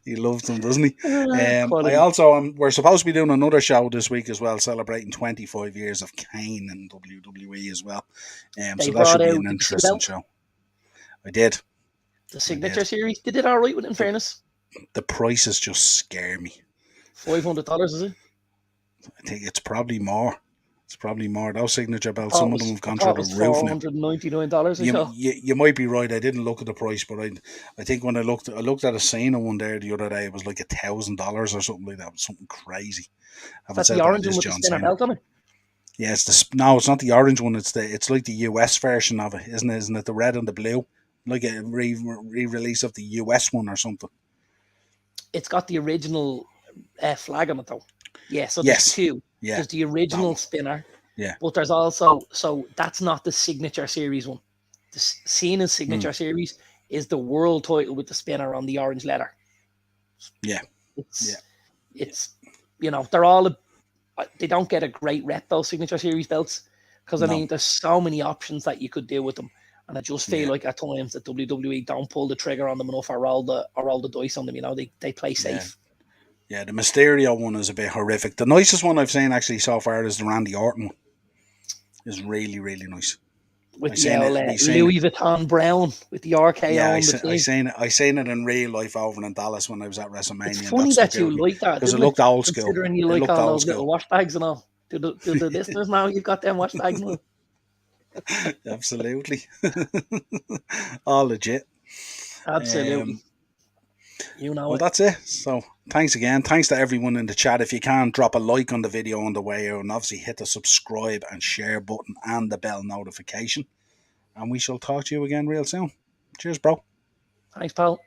He loves them, doesn't he? We're supposed to be doing another show this week as well, celebrating 25 years of Kane in WWE as well. So that should be an interesting show. I did.
The Signature Series, they did all right with it, in fairness.
The prices just scare me.
$500, is it?
I think it's probably more. Those signature belts, some of them have gone through the roof now.
$499.
You might be right. I didn't look at the price, but I think when I looked at a Cena one there the other day, it was like $1,000 or something like that. It was something crazy.
That's the orange one with the spinner belt on it?
Yeah, it's not the orange one. It's like the US version of it, isn't it? Isn't it the red and the blue? Like a re-release of the US one or something.
It's got the original flag on it though. Yeah, so there's two.
Yeah.
There's the original spinner.
Yeah.
But there's also, so that's not the Signature Series one. The Cena's Signature Series is the world title with the spinner on the orange leather.
Yeah.
It's they're all, they don't get a great rep, those Signature Series belts. Because, I mean, there's so many options that you could do with them. And I just feel like at times that WWE don't pull the trigger on them enough or roll the dice on them. They play safe.
Yeah, the Mysterio one is a bit horrific. The nicest one I've seen actually so far is the Randy Orton one. It's really, really nice.
With the Louis Vuitton brown with the RKO on the thing.
I seen it in real life over in Dallas when I was at WrestleMania.
It's funny that you like that,
because it looked old school.
Considering you like all those little wash bags and all. Do the listeners know you've got them wash bags now?
Absolutely. All legit.
Absolutely.
That's it. So thanks again. Thanks to everyone in the chat. If you can, drop a like on the video on the way out, and obviously hit the subscribe and share button and the bell notification. And we shall talk to you again real soon. Cheers, bro.
Thanks, pal.